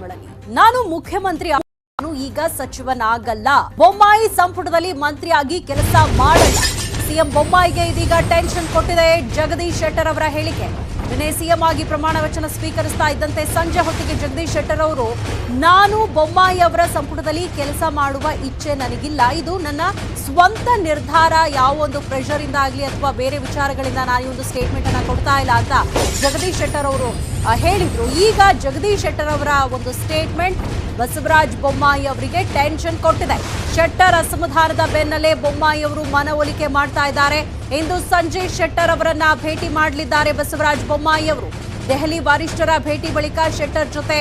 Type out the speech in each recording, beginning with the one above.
ಚುನಾವಣೆಗಳಲ್ಲಿ ನಾನು ಮುಖ್ಯಮಂತ್ರಿ ನಾನು ಈಗ ಸಚಿವನಾಗಲ್ಲ, ಬೊಮ್ಮಾಯಿ ಸಂಪುಟದಲ್ಲಿ ಮಂತ್ರಿಯಾಗಿ ಕೆಲಸ ಮಾಡಲ್ಲ. ಸಿಎಂ ಬೊಮ್ಮಾಯಿಗೆ ಇದೀಗ ಟೆನ್ಷನ್ ಕೊಟ್ಟಿದೆ ಜಗದೀಶ್ ಶೆಟ್ಟರ್ ಅವರ ಹೇಳಿಕೆ. ನಿನ್ನೆ ಸಿಎಂ ಆಗಿ ಪ್ರಮಾಣ ವಚನ ಸ್ವೀಕರಿಸ್ತಾ ಇದ್ದಂತೆ ಸಂಜೆ ಹೊತ್ತಿಗೆ ಜಗದೀಶ್ ಶೆಟ್ಟರ್ ಅವರು ನಾನು ಬೊಮ್ಮಾಯಿ ಅವರ ಸಂಪುಟದಲ್ಲಿ ಕೆಲಸ ಮಾಡುವ ಇಚ್ಛೆ ನನಗಿಲ್ಲ, ಇದು ನನ್ನ ಸ್ವಂತ ನಿರ್ಧಾರ, ಯಾವ ಒಂದು ಪ್ರೆಷರ್ ಇಂದ ಆಗಲಿ ಅಥವಾ ಬೇರೆ ವಿಚಾರಗಳಿಂದ ನಾನು ಈ ಒಂದು ಸ್ಟೇಟ್ಮೆಂಟ್ ಅನ್ನ ಕೊಡ್ತಾ ಇಲ್ಲ ಅಂತ ಜಗದೀಶ್ ಶೆಟ್ಟರ್ ಅವರು ಹೇಳಿದ್ರು. ಈಗ ಜಗದೀಶ್ ಶೆಟ್ಟರ್ ಅವರ ಒಂದು ಸ್ಟೇಟ್ಮೆಂಟ್ ಬಸವರಾಜ ಬೊಮ್ಮಾಯಿ ಅವರಿಗೆ ಟೆನ್ಷನ್ ಕೊಟ್ಟಿದೆ. ಶೆಟ್ಟರ್ ಅಸಮಾಧಾನದ ಬೆನ್ನಲ್ಲೇ ಬೊಮ್ಮಾಯಿ ಅವರು ಮನವೊಲಿಕೆ ಮಾಡ್ತಾ ಇದ್ದಾರೆ. ಇಂದು ಸಂಜೆ ಶೆಟ್ಟರ್ ಅವರನ್ನ ಭೇಟಿ ಮಾಡಲಿದ್ದಾರೆ ಬಸವರಾಜ ಬೊಮ್ಮಾಯಿ ಅವರು. ದೆಹಲಿ ವರಿಷ್ಠರ ಭೇಟಿ ಬಳಿಕ ಶೆಟ್ಟರ್ ಜೊತೆ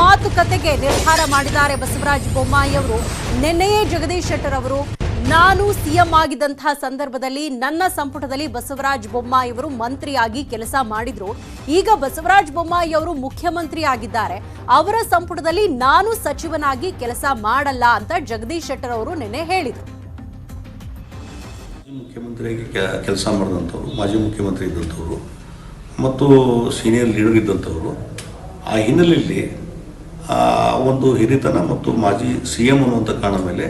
ಮಾತುಕತೆಗೆ ನಿರ್ಧಾರ ಮಾಡಿದ್ದಾರೆ ಬಸವರಾಜ ಬೊಮ್ಮಾಯಿ ಅವರು. ನಿನ್ನೆಯೇ ಜಗದೀಶ್ ಶೆಟ್ಟರ್ ಅವರು ನಾನು ಸಿಎಂ ಆಗಿದ್ದಂತಹ ಸಂದರ್ಭದಲ್ಲಿ ನನ್ನ ಸಂಪುಟದಲ್ಲಿ ಬಸವರಾಜ ಬೊಮ್ಮಾಯಿ ಅವರು ಮಂತ್ರಿಯಾಗಿ ಕೆಲಸ ಮಾಡಿದ್ರು. ಈಗ ಬಸವರಾಜ ಬೊಮ್ಮಾಯಿ ಅವರು ಮುಖ್ಯಮಂತ್ರಿ ಆಗಿದ್ದಾರೆ, ಅವರ ಸಂಪುಟದಲ್ಲಿ ನಾನು ಸಚಿವನಾಗಿ ಕೆಲಸ ಮಾಡಲ್ಲ ಅಂತ ಜಗದೀಶ್ ಶೆಟ್ಟರ್ ಅವರು ನಿನ್ನೆ ಹೇಳಿದರು. ಮುಖ್ಯಮಂತ್ರಿಯಾಗಿ ಕೆಲಸ ಮಾಡಿದಂಥವ್ರು, ಮಾಜಿ ಮುಖ್ಯಮಂತ್ರಿ ಇದ್ದಂಥವ್ರು ಮತ್ತು ಸೀನಿಯರ್ ಲೀಡರ್ ಇದ್ದಂಥವ್ರು, ಆ ಹಿನ್ನೆಲೆಯಲ್ಲಿ ಒಂದು ಹಿರಿತನ ಮತ್ತು ಮಾಜಿ CM ಅನ್ನುವಂಥ ಕಾರಣ ಮೇಲೆ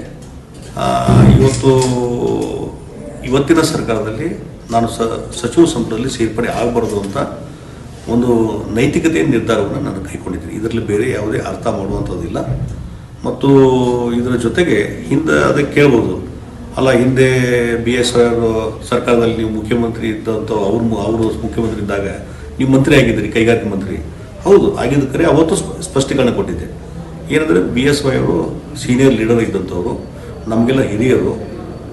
ಇವತ್ತಿನ ಸರ್ಕಾರದಲ್ಲಿ ನಾನು ಸಚಿವ ಸಂಪುಟದಲ್ಲಿ ಸೇರ್ಪಡೆ ಆಗಬಾರ್ದು ಅಂತ ಒಂದು ನೈತಿಕತೆಯ ನಿರ್ಧಾರವನ್ನು ನಾನು ಕೈಗೊಂಡಿದ್ದೀನಿ. ಇದರಲ್ಲಿ ಬೇರೆ ಯಾವುದೇ ಅರ್ಥ ಮಾಡುವಂಥದ್ದಿಲ್ಲ. ಮತ್ತು ಇದರ ಜೊತೆಗೆ ಹಿಂದೆ ಅದಕ್ಕೆ ಕೇಳ್ಬೋದು, ಅಲ್ಲ ಹಿಂದೆ BS ಸರ್ಕಾರದಲ್ಲಿ ನೀವು ಮುಖ್ಯಮಂತ್ರಿ ಇದ್ದಂಥ ಅವರು ಮುಖ್ಯಮಂತ್ರಿ ಇದ್ದಾಗ ನೀವು ಮಂತ್ರಿ ಆಗಿದ್ದೀರಿ, ಕೈಗಾರಿಕೆ ಮಂತ್ರಿ. ಹೌದು ಆಗಿದ್ದ ಕರೆ ಅವತ್ತು ಸ್ಪಷ್ಟೀಕರಣ ಕೊಟ್ಟಿದ್ದೆ. ಏನಂದರೆ BS ಅವರು ಸೀನಿಯರ್ ಲೀಡರ್ ಇದ್ದಂಥವ್ರು, ನಮಗೆಲ್ಲ ಹಿರಿಯರು.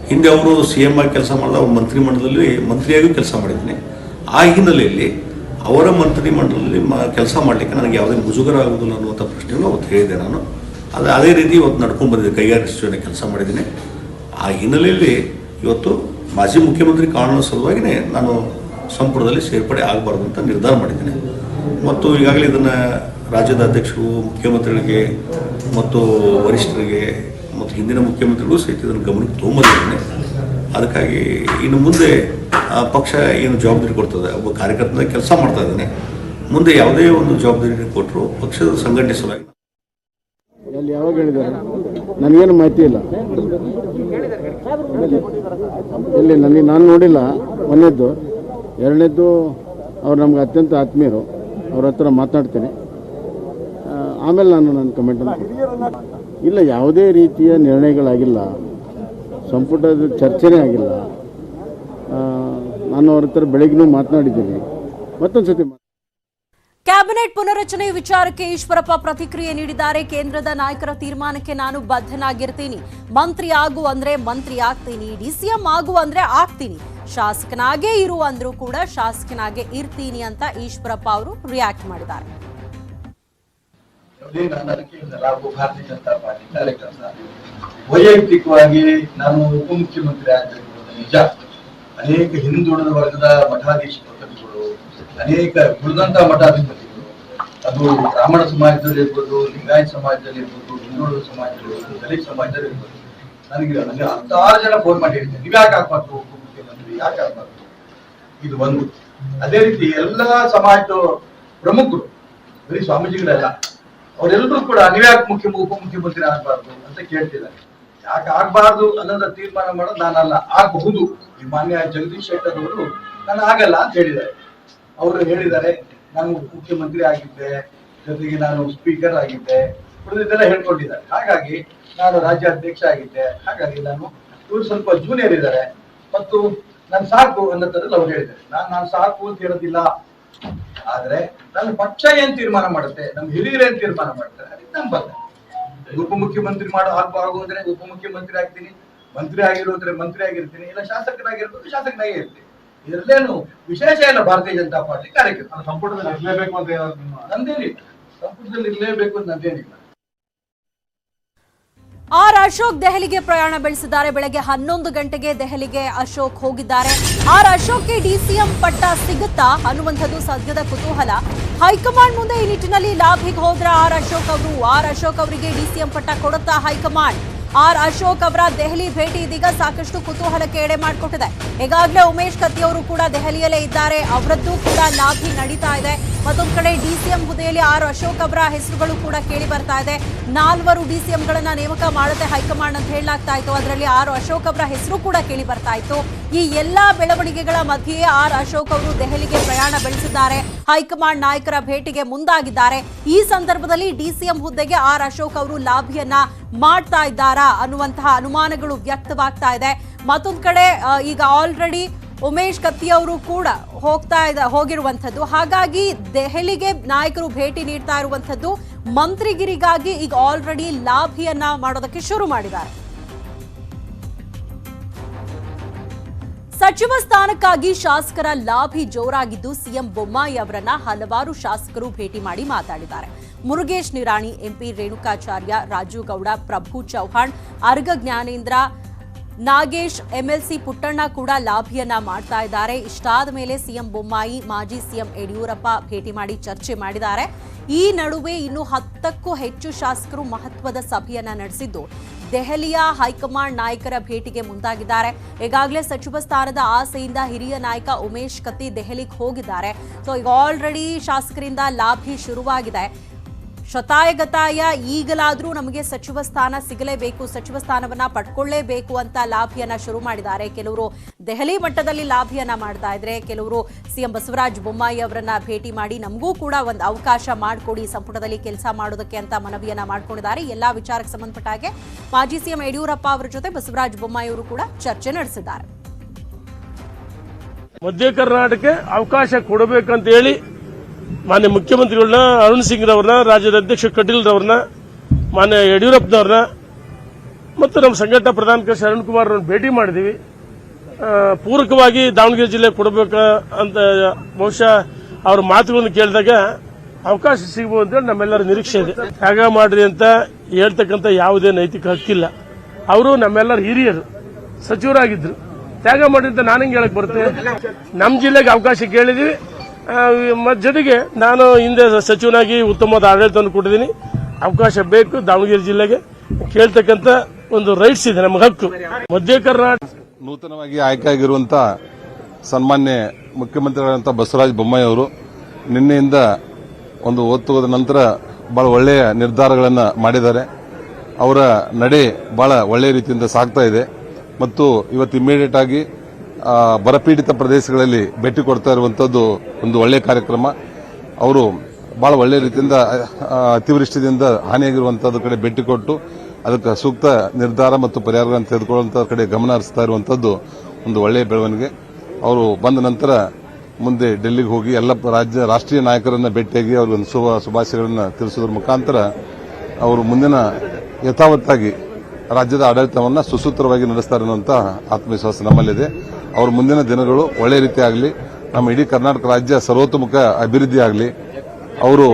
ಹಿಂದೆ ಅವರು CM ಆಗಿ ಕೆಲಸ ಮಾಡಿದ ಅವ್ರ ಮಂತ್ರಿಮಂಡಲದಲ್ಲಿ ಮಂತ್ರಿಯಾಗಿಯೂ ಕೆಲಸ ಮಾಡಿದ್ದೀನಿ. ಆ ಹಿನ್ನೆಲೆಯಲ್ಲಿ ಅವರ ಮಂತ್ರಿಮಂಡಲದಲ್ಲಿ ಕೆಲಸ ಮಾಡಲಿಕ್ಕೆ ನನಗೆ ಯಾವುದೇ ಮುಜುಗರ ಆಗುವುದಿಲ್ಲ ಅನ್ನುವಂಥ ಪ್ರಶ್ನೆಯನ್ನು ಅವತ್ತು ಹೇಳಿದೆ. ನಾನು ಅದೇ ರೀತಿ ಇವತ್ತು ನಡ್ಕೊಂಡು ಬಂದಿದ್ದೆ, ಕೈಗಾರಿಕೆ ಸಚಿವನ ಕೆಲಸ ಮಾಡಿದ್ದೀನಿ. ಆ ಹಿನ್ನೆಲೆಯಲ್ಲಿ ಇವತ್ತು ಮಾಜಿ ಮುಖ್ಯಮಂತ್ರಿ ಕಾರಣದ ಸಲುವಾಗಿಯೇ ನಾನು ಸಂಪುಟದಲ್ಲಿ ಸೇರ್ಪಡೆ ಆಗಬಾರ್ದು ಅಂತ ನಿರ್ಧಾರ ಮಾಡಿದ್ದೀನಿ. ಮತ್ತು ಈಗಾಗಲೇ ಇದನ್ನು ರಾಜ್ಯದ ಅಧ್ಯಕ್ಷರು, ಮುಖ್ಯಮಂತ್ರಿಗಳಿಗೆ ಮತ್ತು ವರಿಷ್ಠರಿಗೆ ಮತ್ತು ಹಿಂದಿನ ಮುಖ್ಯಮಂತ್ರಿಗಳು ಸಹಿತ ಇದನ್ನು ಗಮನಕ್ಕೆ ತೊಗೊಂಬಂದಿದ್ದೇನೆ. ಅದಕ್ಕಾಗಿ ಇನ್ನು ಮುಂದೆ ಪಕ್ಷ ಏನು ಜವಾಬ್ದಾರಿ ಕೊಡ್ತದೆ, ಒಬ್ಬ ಕಾರ್ಯಕರ್ತನ ಕೆಲಸ ಮಾಡ್ತಾ ಇದ್ದಾನೆ, ಮುಂದೆ ಯಾವುದೇ ಒಂದು ಜವಾಬ್ದಾರಿ ಕೊಟ್ಟರು ಪಕ್ಷದ ಸಂಘಟನೆ ಸಲುವಾಗಿ. ಅಲ್ಲಿ ಯಾವಾಗ ಹೇಳಿದ್ದಾರೆ ನನಗೇನು ಮಾಹಿತಿ ಇಲ್ಲ. ಇಲ್ಲಿ ನನಗೆ ನಾನು ನೋಡಿಲ್ಲ. ಒಂದನೇದ್ದು, ಎರಡನೇದ್ದು ಅವ್ರು ನಮ್ಗೆ ಅತ್ಯಂತ ಆತ್ಮೀಯರು, ಅವ್ರ ಹತ್ರ ಮಾತನಾಡ್ತೀನಿ, ಆಮೇಲೆ ನಾನು ನನ್ನ ಕಮೆಂಟ್ ಇಲ್ಲ. ಯಾವುದೇ ರೀತಿಯ ನಿರ್ಣಯಗಳಾಗಿಲ್ಲ, ಸಂಪುಟದ ಚರ್ಚೆನೇ ಆಗಿಲ್ಲ. ನಾನು ಅವ್ರ ಹತ್ರ ಬೆಳಗ್ಗೆನೂ ಮಾತನಾಡಿದ್ದೀನಿ, ಮತ್ತೊಂದು ಸತಿ. ಕ್ಯಾಬಿನೆಟ್ ಪುನರಚನೆ ವಿಚಾರಕ್ಕೆ ಈಶ್ವರಪ್ಪ ಪ್ರತಿಕ್ರಿಯೆ ನೀಡಿದ್ದಾರೆ. ಕೇಂದ್ರದ ನಾಯಕರ ತೀರ್ಮಾನಕ್ಕೆ ನಾನು ಬದ್ಧನಾಗಿರ್ತೀನಿ, ಮಂತ್ರಿ ಆಗು ಅಂದ್ರೆ ಮಂತ್ರಿ ಆಗ್ತೀನಿ, DCM ಆಗು ಅಂದ್ರೆ ಆಗ್ತೀನಿ, ಶಾಸಕನಾಗೇ ಇರು ಅಂದ್ರೂ ಕೂಡ ಶಾಸಕನಾಗೇ ಇರ್ತೀನಿ ಅಂತ ಈಶ್ವರಪ್ಪ ಅವರು ರಿಯಾಕ್ಟ್ ಮಾಡಿದ್ದಾರೆ. ಭಾರತೀಯ ಜನತಾ ಪಾರ್ಟಿ ಕಾರ್ಯಕರ್ತ, ವೈಯಕ್ತಿಕವಾಗಿ ನಾನು ಉಪಮುಖ್ಯಮಂತ್ರಿ ಆಗಬೇಕು ನಿಜ. ಅನೇಕ ಹಿಂದುಳಿದ ವರ್ಗದ ಮಠಾಧೀಶಪತಿಗಳು, ಅನೇಕ ಉಳಿದಂತ ಮಠಾಧಿಪತಿಗಳು, ಅದು ಬ್ರಾಹ್ಮಣ ಸಮಾಜದಲ್ಲಿ ಇರ್ಬೋದು, ಲಿಂಗಾಯತ ಸಮಾಜದಲ್ಲಿ ಇರ್ಬೋದು, ಹಿಂದುಳಿದ ಸಮಾಜದಲ್ಲಿ ಇರ್ಬೋದು, ದಲಿತ ಸಮಾಜದಲ್ಲಿ ಇರ್ಬೋದು, ನನಗೆ 16 ಜನ ಫೋನ್ ಮಾಡಿ ಹೇಳ್ತೇನೆ, ನೀವು ಯಾಕೆ ಆಗ್ಬಾರ್ದು ಉಪಮುಖ್ಯಮಂತ್ರಿ, ಯಾಕೆ ಆಗ್ಬಾರ್ದು. ಇದು ಒಂದು. ಅದೇ ರೀತಿ ಎಲ್ಲ ಸಮಾಜದ ಪ್ರಮುಖರು, ಬರೀ ಸ್ವಾಮೀಜಿಗಳೆಲ್ಲ, ಅವರೆಲ್ಲರೂ ಕೂಡ ನೀವ್ಯಾಕೆ ಉಪಮುಖ್ಯಮಂತ್ರಿ ಆಗ್ಬಾರ್ದು ಅಂತ ಕೇಳ್ತಿದ್ದಾರೆ. ಯಾಕೆ ಆಗ್ಬಾರ್ದು ಅನ್ನೋದ ತೀರ್ಮಾನ ಮಾಡೋದು ನಾನಲ್ಲ, ಆಗಬಹುದು. ಈ ಮಾನ್ಯ ಜಗದೀಶ್ ಶೆಟ್ಟರ್ ಅವರು ನಾನು ಆಗಲ್ಲ ಅಂತ ಹೇಳಿದ್ದಾರೆ. ಅವರು ಹೇಳಿದ್ದಾರೆ ನಾನು ಮುಖ್ಯಮಂತ್ರಿ ಆಗಿದ್ದೆ, ಜೊತೆಗೆ ನಾನು ಸ್ಪೀಕರ್ ಆಗಿದ್ದೆ, ಉಳಿದಿದ್ದೆಲ್ಲ ಹೇಳ್ಕೊಂಡಿದ್ದಾರೆ. ಹಾಗಾಗಿ ನಾನು ರಾಜ್ಯಾಧ್ಯಕ್ಷ ಆಗಿದ್ದೆ, ಹಾಗಾಗಿ ಇವರು ಸ್ವಲ್ಪ ಜೂನಿಯರ್ ಇದ್ದಾರೆ ಮತ್ತು ನಾನು ಸಾಕು ಅನ್ನೋ ತರದಲ್ಲಿ ಅವ್ರು ಹೇಳಿದ್ದಾರೆ. ನಾನು ಸಾಕು ಅಂತ ಹೇಳೋದಿಲ್ಲ. ಆದ್ರೆ ನನ್ನ ಪಕ್ಷ ಏನ್ ತೀರ್ಮಾನ ಮಾಡುತ್ತೆ, ನಮ್ಮ ಹಿರಿಯರು ಏನ್ ತೀರ್ಮಾನ ಮಾಡ್ತಾರೆ ಅದಕ್ಕೆ ನಾನು ಬದ್ಧ. ಉಪಮುಖ್ಯಮಂತ್ರಿ ಆಗು ಅಂದ್ರೆ ಉಪಮುಖ್ಯಮಂತ್ರಿ ಆಗ್ತೀನಿ, ಮಂತ್ರಿ ಆಗಿರೋದ್ರೆ ಮಂತ್ರಿ ಆಗಿರ್ತೀನಿ, ಇಲ್ಲ ಶಾಸಕರಾಗಿರ್ಬೋದು ಶಾಸಕನಾಗೇ ಇರ್ತೀನಿ. ಇದರಲ್ಲೇನು ವಿಶೇಷ ಇಲ್ಲ. ಭಾರತೀಯ ಜನತಾ ಪಾರ್ಟಿ ಕಾರ್ಯಕರ್ತ ಸಂಪುಟದಲ್ಲಿ ಇರಲೇಬೇಕು ಅಂತ ನಂದೇನಿಲ್ಲ, ಸಂಪುಟದಲ್ಲಿ ಇರಲೇಬೇಕು ಅಂತ ನಂದೇನಿಲ್ಲ. ಅಶೋಕ್ ದೆಹಲಿಗೆ ಪ್ರಯಾಣ ಬೆಳೆಸಿದ್ದಾರೆ. ಬೆಳಗ್ಗೆ 11 ಗಂಟೆಗೆ ದೆಹಲಿಗೆ ಅಶೋಕ್ ಹೋಗಿದ್ದಾರೆ. ಅಶೋಕ್ಗೆ DCM ಪಟ್ಟ ಸಿಗುತ್ತಾ ಅನ್ನುವಂಥದ್ದು ಸದ್ಯದ ಕುತೂಹಲ. ಹೈಕಮಾಂಡ್ ಮುಂದೆ ಈ ನಿಟ್ಟಿನಲ್ಲಿ ಲಾಭಿಗೆ ಹೋದ್ರ ಅಶೋಕ್ ಅವರಿಗೆ DCM ಪಟ್ಟ ಕೊಡುತ್ತಾ ಹೈಕಮಾಂಡ್? ಅಶೋಕ್ ಅವರ ದೆಹಲಿ ಭೇಟಿ ಇದೀಗ ಸಾಕಷ್ಟು ಕುತೂಹಲಕ್ಕೆ ಎಡೆ ಮಾಡಿಕೊಟ್ಟಿದೆ. ಈಗಾಗಲೇ ಉಮೇಶ್ ಕತ್ತಿ ಅವರು ಕೂಡ ದೆಹಲಿಯಲ್ಲೇ ಇದ್ದಾರೆ, ಅವರದ್ದು ಕೂಡ ಲಾಭಿ ನಡೀತಾ ಇದೆ. ಮತ್ತೊಂದು ಕಡೆ ಡಿಸಿಎಂ ಹುದ್ದೆಯಲ್ಲಿ ಆರ್ ಅಶೋಕ್ ಅವರ ಹೆಸರುಗಳು ಕೂಡ ಕೇಳಿ ಬರ್ತಾ ಇದೆ. 4 ಡಿಸಿಎಂಗಳನ್ನ ನೇಮಕ ಮಾಡುತ್ತೆ ಹೈಕಮಾಂಡ್ ಅಂತ ಹೇಳಲಾಗ್ತಾ ಇತ್ತು. ಅದರಲ್ಲಿ ಆರ್ ಅಶೋಕ್ ಅವರ ಹೆಸರು ಕೂಡ ಕೇಳಿ ಬರ್ತಾ ಇತ್ತು. ಈ ಎಲ್ಲಾ ಬೆಳವಣಿಗೆಗಳ ಮಧ್ಯೆಯೇ ಆರ್ ಅಶೋಕ್ ಅವರು ದೆಹಲಿಗೆ ಪ್ರಯಾಣ ಬೆಳೆಸಿದ್ದಾರೆ. ಹೈಕಮಾಂಡ್ ನಾಯಕರ ಭೇಟಿಗೆ ಮುಂದಾಗಿದ್ದಾರೆ. ಈ ಸಂದರ್ಭದಲ್ಲಿ ಡಿಸಿಎಂ ಹುದ್ದೆಗೆ ಆರ್ ಅಶೋಕ್ ಅವರು ಲಾಭಿಯನ್ನ ಮಾಡ್ತಾ ಇದ್ದಾರಾ ಅನ್ನುವಂತಹ ಅನುಮಾನಗಳು ವ್ಯಕ್ತವಾಗ್ತಾ ಇದೆ. ಮತ್ತೊಂದು ಕಡೆ ಈಗ ಆಲ್ರೆಡಿ ಉಮೇಶ್ ಕತ್ತಿ ಅವರು ಕೂಡ ಹೋಗಿರುವಂಥದ್ದು. ಹಾಗಾಗಿ ದೆಹಲಿಗೆ ನಾಯಕರು ಭೇಟಿ ನೀಡ್ತಾ ಇರುವಂಥದ್ದು ಮಂತ್ರಿಗಿರಿಗಾಗಿ ಈಗ ಆಲ್ರೆಡಿ ಲಾಭಿಯನ್ನ ಮಾಡೋದಕ್ಕೆ ಶುರು ಮಾಡಿದ್ದಾರೆ. ಸಚಿವ ಸ್ಥಾನಕ್ಕಾಗಿ ಶಾಸಕರ ಲಾಭಿ ಜೋರಾಗಿದ್ದು ಸಿಎಂ ಬೊಮ್ಮಾಯಿ ಅವರನ್ನ ಹಲವಾರು ಶಾಸಕರು ಭೇಟಿ ಮಾಡಿ ಮಾತಾಡಿದ್ದಾರೆ. ಮುರುಗೇಶ್ ನಿರಾಣಿ, ಎಂಪಿ ರೇಣುಕಾಚಾರ್ಯ, ರಾಜು ಗೌಡ, ಪ್ರಭು ಚೌಹಾಣ್, ಅರ್ಗ ಜ್ಞಾನೇಂದ್ರ, ನಾಗೇಶ್, ಎಂಎಲ್ಸಿ ಪುಟ್ಟಣ್ಣ ಕೂಡ ಲಾಭಿಯನ್ನ ಮಾಡ್ತಾ ಇದ್ದಾರೆ. ಇಷ್ಟಾದ ಮೇಲೆ ಸಿಎಂ ಬೊಮ್ಮಾಯಿ ಮಾಜಿ ಸಿಎಂ ಯಡಿಯೂರಪ್ಪ ಭೇಟಿ ಮಾಡಿ ಚರ್ಚೆ ಮಾಡಿದ್ದಾರೆ. ಈ ನಡುವೆ ಇನ್ನು 10ಕ್ಕೂ ಹೆಚ್ಚು ಶಾಸಕರು ಮಹತ್ವದ ಸಭೆಯನ್ನ ನಡೆಸಿದ್ದು ದೆಹಲಿಯ ಹೈಕಮಾಂಡ್ ನಾಯಕರ ಭೇಟಿಗೆ ಮುಂದಾಗಿದ್ದಾರೆ. ಈಗಾಗಲೇ ಸಚಿವ ಸ್ಥಾನದ ಆಸೆಯಿಂದ ಹಿರಿಯ ನಾಯಕ ಉಮೇಶ್ ಕತ್ತಿ ದೆಹಲಿಗೆ ಹೋಗಿದ್ದಾರೆ. ಸೊ ಈಗ ಆಲ್ರೆಡಿ ಶಾಸಕರಿಂದ ಲಾಭಿ ಶುರುವಾಗಿದೆ. ಶತಾಯಗತಾಯ ಈಗಲಾದರೂ ನಮಗೆ ಸಚಿವ ಸ್ಥಾನ ಸಿಗಲೇಬೇಕು, ಸಚಿವ ಸ್ಥಾನವನ್ನ ಪಡ್ಕೊಳ್ಳೇಬೇಕು ಅಂತ ಲಾಭಿಯನ್ನ ಶುರು ಮಾಡಿದ್ದಾರೆ. ಕೆಲವರು ದೆಹಲಿ ಮಟ್ಟದಲ್ಲಿ ಲಾಭಿಯನ್ನ ಮಾಡ್ತಾ ಇದ್ರೆ, ಕೆಲವರು ಸಿಎಂ ಬಸವರಾಜ ಬೊಮ್ಮಾಯಿ ಅವರನ್ನ ಭೇಟಿ ಮಾಡಿ ನಮಗೂ ಕೂಡ ಒಂದು ಅವಕಾಶ ಮಾಡಿಕೊಡಿ ಸಂಪುಟದಲ್ಲಿ ಕೆಲಸ ಮಾಡೋದಕ್ಕೆ ಅಂತ ಮನವಿಯನ್ನ ಮಾಡ್ಕೊಂಡಿದ್ದಾರೆ. ಎಲ್ಲಾ ವಿಚಾರಕ್ಕೆ ಸಂಬಂಧಪಟ್ಟ ಹಾಗೆ ಮಾಜಿ ಸಿಎಂ ಯಡಿಯೂರಪ್ಪ ಅವರ ಜೊತೆ ಬಸವರಾಜ ಬೊಮ್ಮಾಯಿ ಅವರು ಕೂಡ ಚರ್ಚೆ ನಡೆಸಿದ್ದಾರೆ. ಮಧ್ಯ ಕರ್ನಾಟಕಕ್ಕೆ ಅವಕಾಶ ಕೊಡಬೇಕಂತ ಹೇಳಿ ಮಾನ್ಯ ಮುಖ್ಯಮಂತ್ರಿಗಳನ್ನ, ಅರುಣ್ ಸಿಂಗ್ ರವ್ರನ್ನ, ರಾಜ್ಯದ ಅಧ್ಯಕ್ಷ ಕಟೀಲ್ ರವ್ರನ್ನ, ಮಾನ್ಯ ಯಡಿಯೂರಪ್ಪನವ್ರನ್ನ ಮತ್ತು ನಮ್ಮ ಸಂಘಟನಾ ಪ್ರಧಾನ ಕಾರ್ಯದರ್ಶಿ ಅರುಣ್ ಕುಮಾರ್ ಅವ್ರನ್ನ ಭೇಟಿ ಮಾಡಿದೀವಿ. ಪೂರಕವಾಗಿ ದಾವಣಗೆರೆ ಜಿಲ್ಲೆ ಕೊಡಬೇಕ ಅಂತ ಬಹುಶಃ ಅವ್ರ ಮಾತುಗಳನ್ನು ಕೇಳಿದಾಗ ಅವಕಾಶ ಸಿಗಬಹುದು ಅಂತೇಳಿ ನಮ್ಮೆಲ್ಲರ ನಿರೀಕ್ಷೆ ಇದೆ. ತ್ಯಾಗ ಮಾಡ್ರಿ ಅಂತ ಹೇಳ್ತಕ್ಕಂಥ ಯಾವುದೇ ನೈತಿಕ ಹಕ್ಕಿಲ್ಲ. ಅವರು ನಮ್ಮೆಲ್ಲರ ಹಿರಿಯರು, ಸಚಿವರಾಗಿದ್ರು. ತ್ಯಾಗ ಮಾಡ್ರಿ ಅಂತ ನಾನು ಹೆಂಗೆ ಹೇಳಕ್ ಬರುತ್ತೆ? ನಮ್ಮ ಜಿಲ್ಲೆಗೆ ಅವಕಾಶ ಕೇಳಿದೀವಿ. ಜೊತೆಗೆ ನಾನು ಹಿಂದೆ ಸಚಿವನಾಗಿ ಉತ್ತಮವಾದ ಆಡಳಿತವನ್ನು ಕೊಟ್ಟಿದ್ದೀನಿ. ಅವಕಾಶ ಬೇಕು ದಾವಣಗೆರೆ ಜಿಲ್ಲೆಗೆ, ಕೇಳ್ತಕ್ಕಂಥ ಒಂದು ರೈಟ್ಸ್ ಇದೆ, ನಮಗೆ ಹಕ್ಕು. ಮಧ್ಯ ಕರ್ನಾಟಕ ನೂತನವಾಗಿ ಆಯ್ಕೆಯಾಗಿರುವಂತಹ ಸನ್ಮಾನ್ಯ ಮುಖ್ಯಮಂತ್ರಿಗಳಾದಂಥ ಬಸವರಾಜ ಬೊಮ್ಮಾಯಿ ಅವರು ನಿನ್ನೆಯಿಂದ ಒಂದು ಹೊತ್ತು ನಂತರ ಬಹಳ ಒಳ್ಳೆಯ ನಿರ್ಧಾರಗಳನ್ನು ಮಾಡಿದ್ದಾರೆ. ಅವರ ನಡೆ ಬಹಳ ಒಳ್ಳೆಯ ರೀತಿಯಿಂದ ಸಾಗ್ತಾ ಇದೆ ಮತ್ತು ಇವತ್ತು ಇಮಿಡಿಯೇಟ್ ಆಗಿ ಬರಪೀಡಿತ ಪ್ರದೇಶಗಳಲ್ಲಿ ಭೇಟಿ ಕೊಡ್ತಾ ಇರುವಂತದ್ದು ಒಂದು ಒಳ್ಳೆಯ ಕಾರ್ಯಕ್ರಮ. ಅವರು ಬಹಳ ಒಳ್ಳೆಯ ರೀತಿಯಿಂದ ಅತಿವೃಷ್ಟಿಯಿಂದ ಹಾನಿಯಾಗಿರುವಂತಹದ್ದು ಕಡೆ ಭೇಟಿ ಕೊಟ್ಟು ಅದಕ್ಕೆ ಸೂಕ್ತ ನಿರ್ಧಾರ ಮತ್ತು ಪರಿಹಾರಗಳನ್ನು ತೆಗೆದುಕೊಳ್ಳುವಂತ ಕಡೆ ಗಮನ ಹರಿಸ್ತಾ ಇರುವಂತದ್ದು ಒಂದು ಒಳ್ಳೆಯ ಬೆಳವಣಿಗೆ. ಅವರು ಬಂದ ನಂತರ ಮುಂದೆ ಡೆಲ್ಲಿಗೆ ಹೋಗಿ ಎಲ್ಲ ರಾಷ್ಟ್ರೀಯ ನಾಯಕರನ್ನ ಭೇಟಿಯಾಗಿ ಅವರಿಗೆ ಶುಭಾಶಯಗಳನ್ನು ತಿಳಿಸುವುದರ ಮುಖಾಂತರ ಅವರು ಮುಂದಿನ ಯಥಾವತ್ತಾಗಿ ರಾಜ್ಯದ ಆಡಳಿತವನ್ನು ಸುಸೂತ್ರವಾಗಿ ನಡೆಸ್ತಾರೆ ಅನ್ನುವಂಥ ಆತ್ಮವಿಶ್ವಾಸ ನಮ್ಮಲ್ಲಿದೆ. ಅವರ ಮುಂದಿನ ದಿನಗಳು ಒಳ್ಳೆ ರೀತಿ ಆಗಲಿ, ನಮ್ಮ ಇಡೀ ಕರ್ನಾಟಕ ರಾಜ್ಯ ಸರ್ವತೋಮುಖ ಅಭಿವೃದ್ಧಿ ಆಗಲಿ. ಅವರು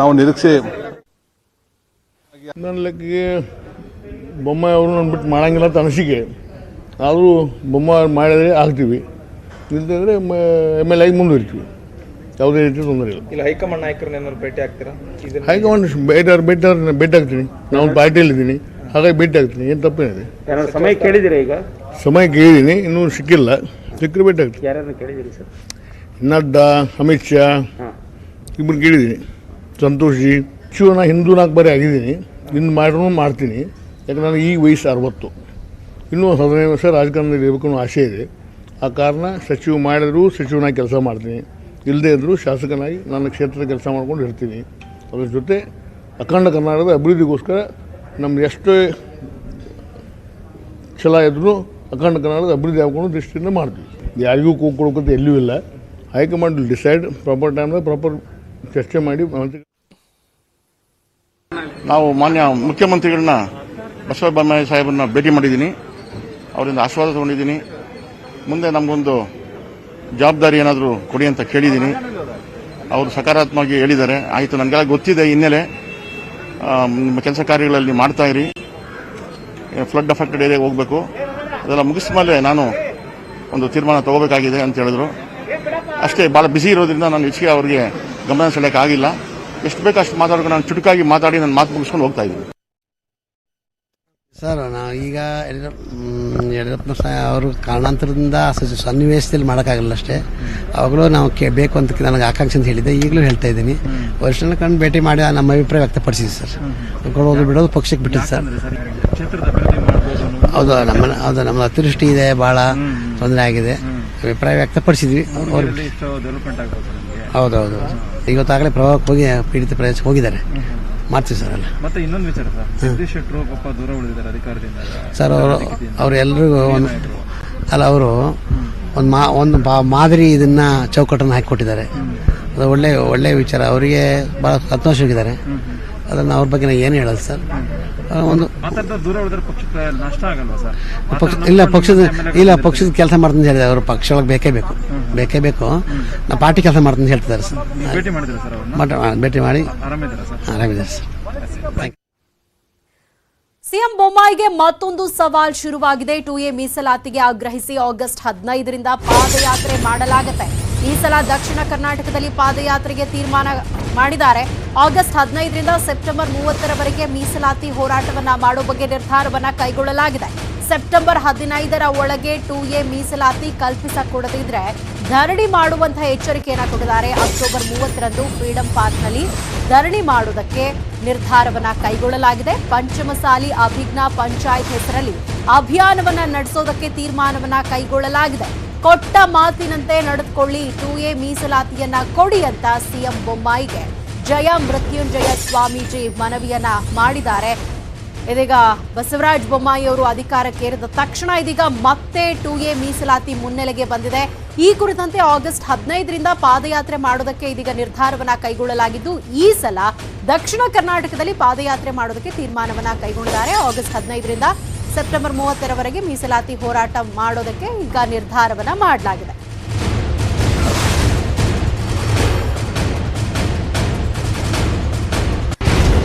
ನಾವು ನಿರೀಕ್ಷೆ ನನ್ನ ಲೆಕ್ಕಗೆ ಬೊಮ್ಮಾಯಿ ಅವರು ನನ್ನ ಬಿಟ್ಟು ಮಾಡಂಗಿಲ್ಲ ಅಂತ ಅನಿಸಿಕೆ. ಆದರೂ ಬೊಮ್ಮಾಯಿ ಮಾಡಿದರೆ ಆಗ್ತೀವಿ, ಇಲ್ಲದ್ರೆ MLA ಆಗಿ ಮುಂದುವರಿತೀವಿ. ಯಾವುದೇ ರೀತಿ ತೊಂದರೆ ಇಲ್ಲ. ಇಲ್ಲ ಹೈಕಮಾಂಡ್ ನಾಯಕರನ್ನ ಭೇಟಿ ಆಗ್ತೀರಾ? ಹೈಕಮಾಂಡ್ ಭೇಟಿ ಆಗ್ತೀನಿ. ನಾನು ಪಾರ್ಟಿಯಲ್ಲಿದ್ದೀನಿ, ಹಾಗಾಗಿ ಭೇಟಿ ಆಗ್ತೀನಿ. ಏನು ತಪ್ಪೇನಿದೆ? ಸಮಯ ಕೇಳಿದಿರಾ? ಈಗ ಸಮಯ ಕೇಳಿದ್ದೀನಿ, ಇನ್ನೂ ಸಿಕ್ಕಿಲ್ಲ. ಸಿಕ್ಕರೆ ಭೇಟಿ ಆಗ್ತೀನಿ. ಯಾರನ್ನು ಕೇಳಿದಿರಿ ಸರ್? ನಡ್ಡಾ, ಅಮಿತ್ ಶಾ ಇಬ್ಬರು ಕೇಳಿದ್ದೀನಿ. ಸಂತೋಷ್ ಜಿ ನಾ ಹಿಂದೂ 4 ಬಾರಿ ಆಗಿದ್ದೀನಿ. ಇನ್ನು ಮಾಡ್ತೀನಿ. ಯಾಕಂದ್ರೆ ನನಗೆ ಈಗ ವಯಸ್ಸು 60, ಇನ್ನೂ 15 ವರ್ಷ ರಾಜಕಾರಣದಲ್ಲಿ ಇರಬೇಕು ಅನ್ನೋ ಆಸೆ ಇದೆ. ಆ ಕಾರಣ ಸಚಿವ ಮಾಡಿದ್ರು ಸಚಿವನಾಗಿ ಕೆಲಸ ಮಾಡ್ತೀನಿ, ಇಲ್ಲದೇ ಇದ್ದರೂ ಶಾಸಕನಾಗಿ ನನ್ನ ಕ್ಷೇತ್ರದ ಕೆಲಸ ಮಾಡ್ಕೊಂಡು ಇರ್ತೀನಿ. ಅದ್ರ ಜೊತೆ ಅಖಂಡ ಕರ್ನಾಟಕದ ಅಭಿವೃದ್ಧಿಗೋಸ್ಕರ ನಮ್ದು ಎಷ್ಟೇ ಛಲ ಇದ್ರೂ ಅಖಂಡ ಕರ್ನಾಟಕದ ಅಭಿವೃದ್ಧಿ ಹಾಕೊಂಡು ದೃಷ್ಟಿಯಿಂದ ಮಾಡ್ತೀವಿ. ಯಾರಿಗೂ ಕೂಗು ಕೊಡೋಕ್ಕಂತ ಎಲ್ಲೂ ಇಲ್ಲ. ಹೈಕಮಾಂಡ್ ವಿಲ್ ಡಿಸೈಡ್ ಪ್ರಾಪರ್ ಟೈಮ್ದಾಗ ಪ್ರಾಪರ್ ಚರ್ಚೆ ಮಾಡಿ. ನಾವು ಮಾನ್ಯ ಮುಖ್ಯಮಂತ್ರಿಗಳನ್ನ ಬಸವರಾಜ ಬೊಮ್ಮಾಯಿ ಸಾಹೇಬರನ್ನ ಭೇಟಿ ಮಾಡಿದ್ದೀನಿ. ಅವರಿಂದ ಆಶೀರ್ವಾದ ತಗೊಂಡಿದ್ದೀನಿ. ಮುಂದೆ ನಮಗೊಂದು ಜವಾಬ್ದಾರಿ ಏನಾದರೂ ಕೊಡಿ ಅಂತ ಕೇಳಿದ್ದೀನಿ. ಅವರು ಸಕಾರಾತ್ಮಕವಾಗಿ ಹೇಳಿದ್ದಾರೆ. ಆಯಿತು, ನನಗೆಲ್ಲ ಗೊತ್ತಿದೆ ಹಿನ್ನೆಲೆ, ನಿಮ್ಮ ಕೆಲಸ ಕಾರ್ಯಗಳಲ್ಲಿ ಮಾಡ್ತಾ ಇರಿ, ಫ್ಲಡ್ ಅಫೆಕ್ಟೆಡ್ ಏರಿಯಾಗೆ ಹೋಗಬೇಕು, ಅದೆಲ್ಲ ಮುಗಿಸಿದ ಮೇಲೆ ನಾನು ಒಂದು ತೀರ್ಮಾನ ತಗೋಬೇಕಾಗಿದೆ ಅಂತ ಹೇಳಿದ್ರು. ಅಷ್ಟೇ, ಭಾಳ ಬಿಸಿ ಇರೋದ್ರಿಂದ ನಾನು ಹೆಚ್ಚಿಗೆ ಅವರಿಗೆ ಗಮನ ಸೆಳೆಯೋಕೆ ಆಗಿಲ್ಲ. ಎಷ್ಟು ಬೇಕೋ ಅಷ್ಟು ಮಾತಾಡೋಕೆ ನಾನು ಚುಟುಕಾಗಿ ಮಾತಾಡಿ ನನ್ನ ಮಾತು ಮುಗಿಸ್ಕೊಂಡು ಹೋಗ್ತಾ ಇದ್ದೀನಿ. ಸರ್ ನಾವು ಈಗ ಯಡಿಯೂರಪ್ಪನ ಅವರು ಕಾರಣಾಂತರದಿಂದ ಸನ್ನಿವೇಶದಲ್ಲಿ ಮಾಡೋಕ್ಕಾಗಲ್ಲ ಅಷ್ಟೇ. ಅವಾಗಲೂ ನಾವು ಬೇಕು ಅಂತ ನನಗೆ ಆಕಾಂಕ್ಷೆ ಅಂತ ಹೇಳಿದ್ದೆ, ಈಗಲೂ ಹೇಳ್ತಾ ಇದ್ದೀನಿ. ವರಿಷ್ಠನ ಕಂಡು ಭೇಟಿ ಮಾಡಿ ನಮ್ಮ ಅಭಿಪ್ರಾಯ ವ್ಯಕ್ತಪಡಿಸಿದ್ವಿ ಸರ್. ಕೊಡೋದು ಬಿಡೋದು ಪಕ್ಷಕ್ಕೆ ಬಿಟ್ಟಿದ್ದು ಸರ್. ಹೌದು ನಮ್ಮ ಅತಿವೃಷ್ಟಿ ಇದೆ, ಭಾಳ ತೊಂದರೆ ಆಗಿದೆ, ಅಭಿಪ್ರಾಯ ವ್ಯಕ್ತಪಡಿಸಿದ್ವಿ. ಹೌದೌದು, ಇವತ್ತಾಗಲೇ ಪ್ರವಾಹಕ್ಕೆ ಹೋಗಿ ಪೀಡಿತ ಪ್ರದೇಶಕ್ಕೆ ಹೋಗಿದ್ದಾರೆ. ಮಾಡ್ತೀವಿ ಸರ್ ಎಲ್ಲ. ಮತ್ತೆ ಇನ್ನೊಂದು ವಿಚಾರ ಸರ್, ಜಗದೀಶ್ ಶೆಟ್ಟರು ಪಾಪ ದೂರ ಉಳಿದಿದ್ದಾರೆ ಅಧಿಕಾರದಿಂದ ಸರ್. ಅವರು ಎಲ್ರಿಗೂ ಅವರು ಒಂದು ಮಾದರಿ ಇದನ್ನ ಚೌಕಟ್ಟನ್ನು ಹಾಕಿಕೊಟ್ಟಿದ್ದಾರೆ. ಅದು ಒಳ್ಳೆ ವಿಚಾರ. ಅವರಿಗೆ ಭಾಳ ಸಂತೋಷವಾಗಿದ್ದಾರೆ. ಅದನ್ನು ಅವ್ರ ಬಗ್ಗೆ ನಾನು ಏನು ಹೇಳೋದು ಸರ್. ಒಂದು ದೂರ ಉಳಿದ್ರೆ ಪಕ್ಷಕ್ಕೆ ನಷ್ಟ ಆಗಲ್ವಾ ಸರ್? ಪಕ್ಷದ ಕೆಲಸ ಮಾಡ್ತೀನಿ ಹೇಳಿದೆ. ಅವರು ಪಕ್ಷ ಒಳಗೆ ಬೇಕೇ ಬೇಕು. ನಾ ಪಾರ್ಟಿ ಕೆಲಸ ಮಾಡ್ತೀನಿ ಹೇಳ್ತಿದ್ದಾರೆ ಸರ್. ಭೇಟಿ ಮಾಡಿದ್ರೆ ಸರ್ ಅವ್ರನ್ನ? ಭೇಟಿ ಮಾಡಿ ಆರಾಮಿದ್ದಾರೆ ಸರ್. ಸಿಎಂ ಬೊಮ್ಮಾಯಿಗೆ ಮತ್ತೊಂದು ಸವಾಲ್ ಶುರುವಾಗಿದೆ. 2A ಮೀಸಲಾತಿಗೆ ಆಗ್ರಹಿಸಿ ಆಗಸ್ಟ್ 15ರಿಂದ ಪಾದಯಾತ್ರೆ ಮಾಡಲಾಗುತ್ತೆ. ಈ ಸಲ ದಕ್ಷಿಣ ಕರ್ನಾಟಕದಲ್ಲಿ ಪಾದಯಾತ್ರೆಗೆ ತೀರ್ಮಾನ ಮಾಡಿದ್ದಾರೆ. ಆಗಸ್ಟ್ 15ರಿಂದ ಸೆಪ್ಟೆಂಬರ್ 30ರವರೆಗೆ ಮೀಸಲಾತಿ ಹೋರಾಟವನ್ನ ಮಾಡೋ ಬಗ್ಗೆ ನಿರ್ಧಾರವನ್ನ ಕೈಗೊಳ್ಳಲಾಗಿದೆ. ಸೆಪ್ಟೆಂಬರ್ 15ರ ಒಳಗೆ 2A ಮೀಸಲಾತಿ ಕಲ್ಪಿಸಿಕೊಡದಿದ್ರೆ ಧರಣಿ ಮಾಡುವಂತಹ ಎಚ್ಚರಿಕೆಯನ್ನ ಕೊಟ್ಟಿದ್ದಾರೆ. ಅಕ್ಟೋಬರ್ 30ರಂದು ಫ್ರೀಡಂ ಪಾರ್ಕ್ನಲ್ಲಿ ಧರಣಿ ಮಾಡುವುದಕ್ಕೆ ನಿರ್ಧಾರವನ್ನ ಕೈಗೊಳ್ಳಲಾಗಿದೆ. ಪಂಚಮಸಾಲಿ ಅಭಿಜ್ಞಾ ಪಂಚಾಯತ್ ಹೆಸರಲ್ಲಿ ಅಭಿಯಾನವನ್ನ ನಡೆಸೋದಕ್ಕೆ ತೀರ್ಮಾನವನ್ನ ಕೈಗೊಳ್ಳಲಾಗಿದೆ. ಕೊಟ್ಟ ಮಾತಿನಂತೆ ನಡೆದುಕೊಳ್ಳಿ, 2A ಮೀಸಲಾತಿಯನ್ನ ಕೊಡಿ ಅಂತ ಸಿಎಂ ಬೊಮ್ಮಾಯಿಗೆ ಜಯ ಮೃತ್ಯುಂಜಯ ಸ್ವಾಮೀಜಿ ಮನವಿಯನ್ನ ಮಾಡಿದ್ದಾರೆ. ಇದೀಗ ಬಸವರಾಜ ಬೊಮ್ಮಾಯಿ ಅವರು ಅಧಿಕಾರಕ್ಕೇರಿದ ತಕ್ಷಣ ಇದೀಗ ಮತ್ತೆ 2A ಮೀಸಲಾತಿ ಮುನ್ನೆಲೆಗೆ ಬಂದಿದೆ. ಈ ಕುರಿತಂತೆ ಆಗಸ್ಟ್ 15ರಿಂದ ಪಾದಯಾತ್ರೆ ಮಾಡೋದಕ್ಕೆ ಇದೀಗ ನಿರ್ಧಾರವನ್ನ ಕೈಗೊಳ್ಳಲಾಗಿದ್ದು, ಈ ಸಲ ದಕ್ಷಿಣ ಕರ್ನಾಟಕದಲ್ಲಿ ಪಾದಯಾತ್ರೆ ಮಾಡೋದಕ್ಕೆ ತೀರ್ಮಾನವನ್ನ ಕೈಗೊಂಡಿದ್ದಾರೆ. ಆಗಸ್ಟ್ 15ರಿಂದ ಸೆಪ್ಟೆಂಬರ್ 30ರವರೆಗೆ ಮೀಸಲಾತಿ ಹೋರಾಟ ಮಾಡೋದಕ್ಕೆ ಈಗ ನಿರ್ಧಾರವನ್ನ ಮಾಡಲಾಗಿದೆ.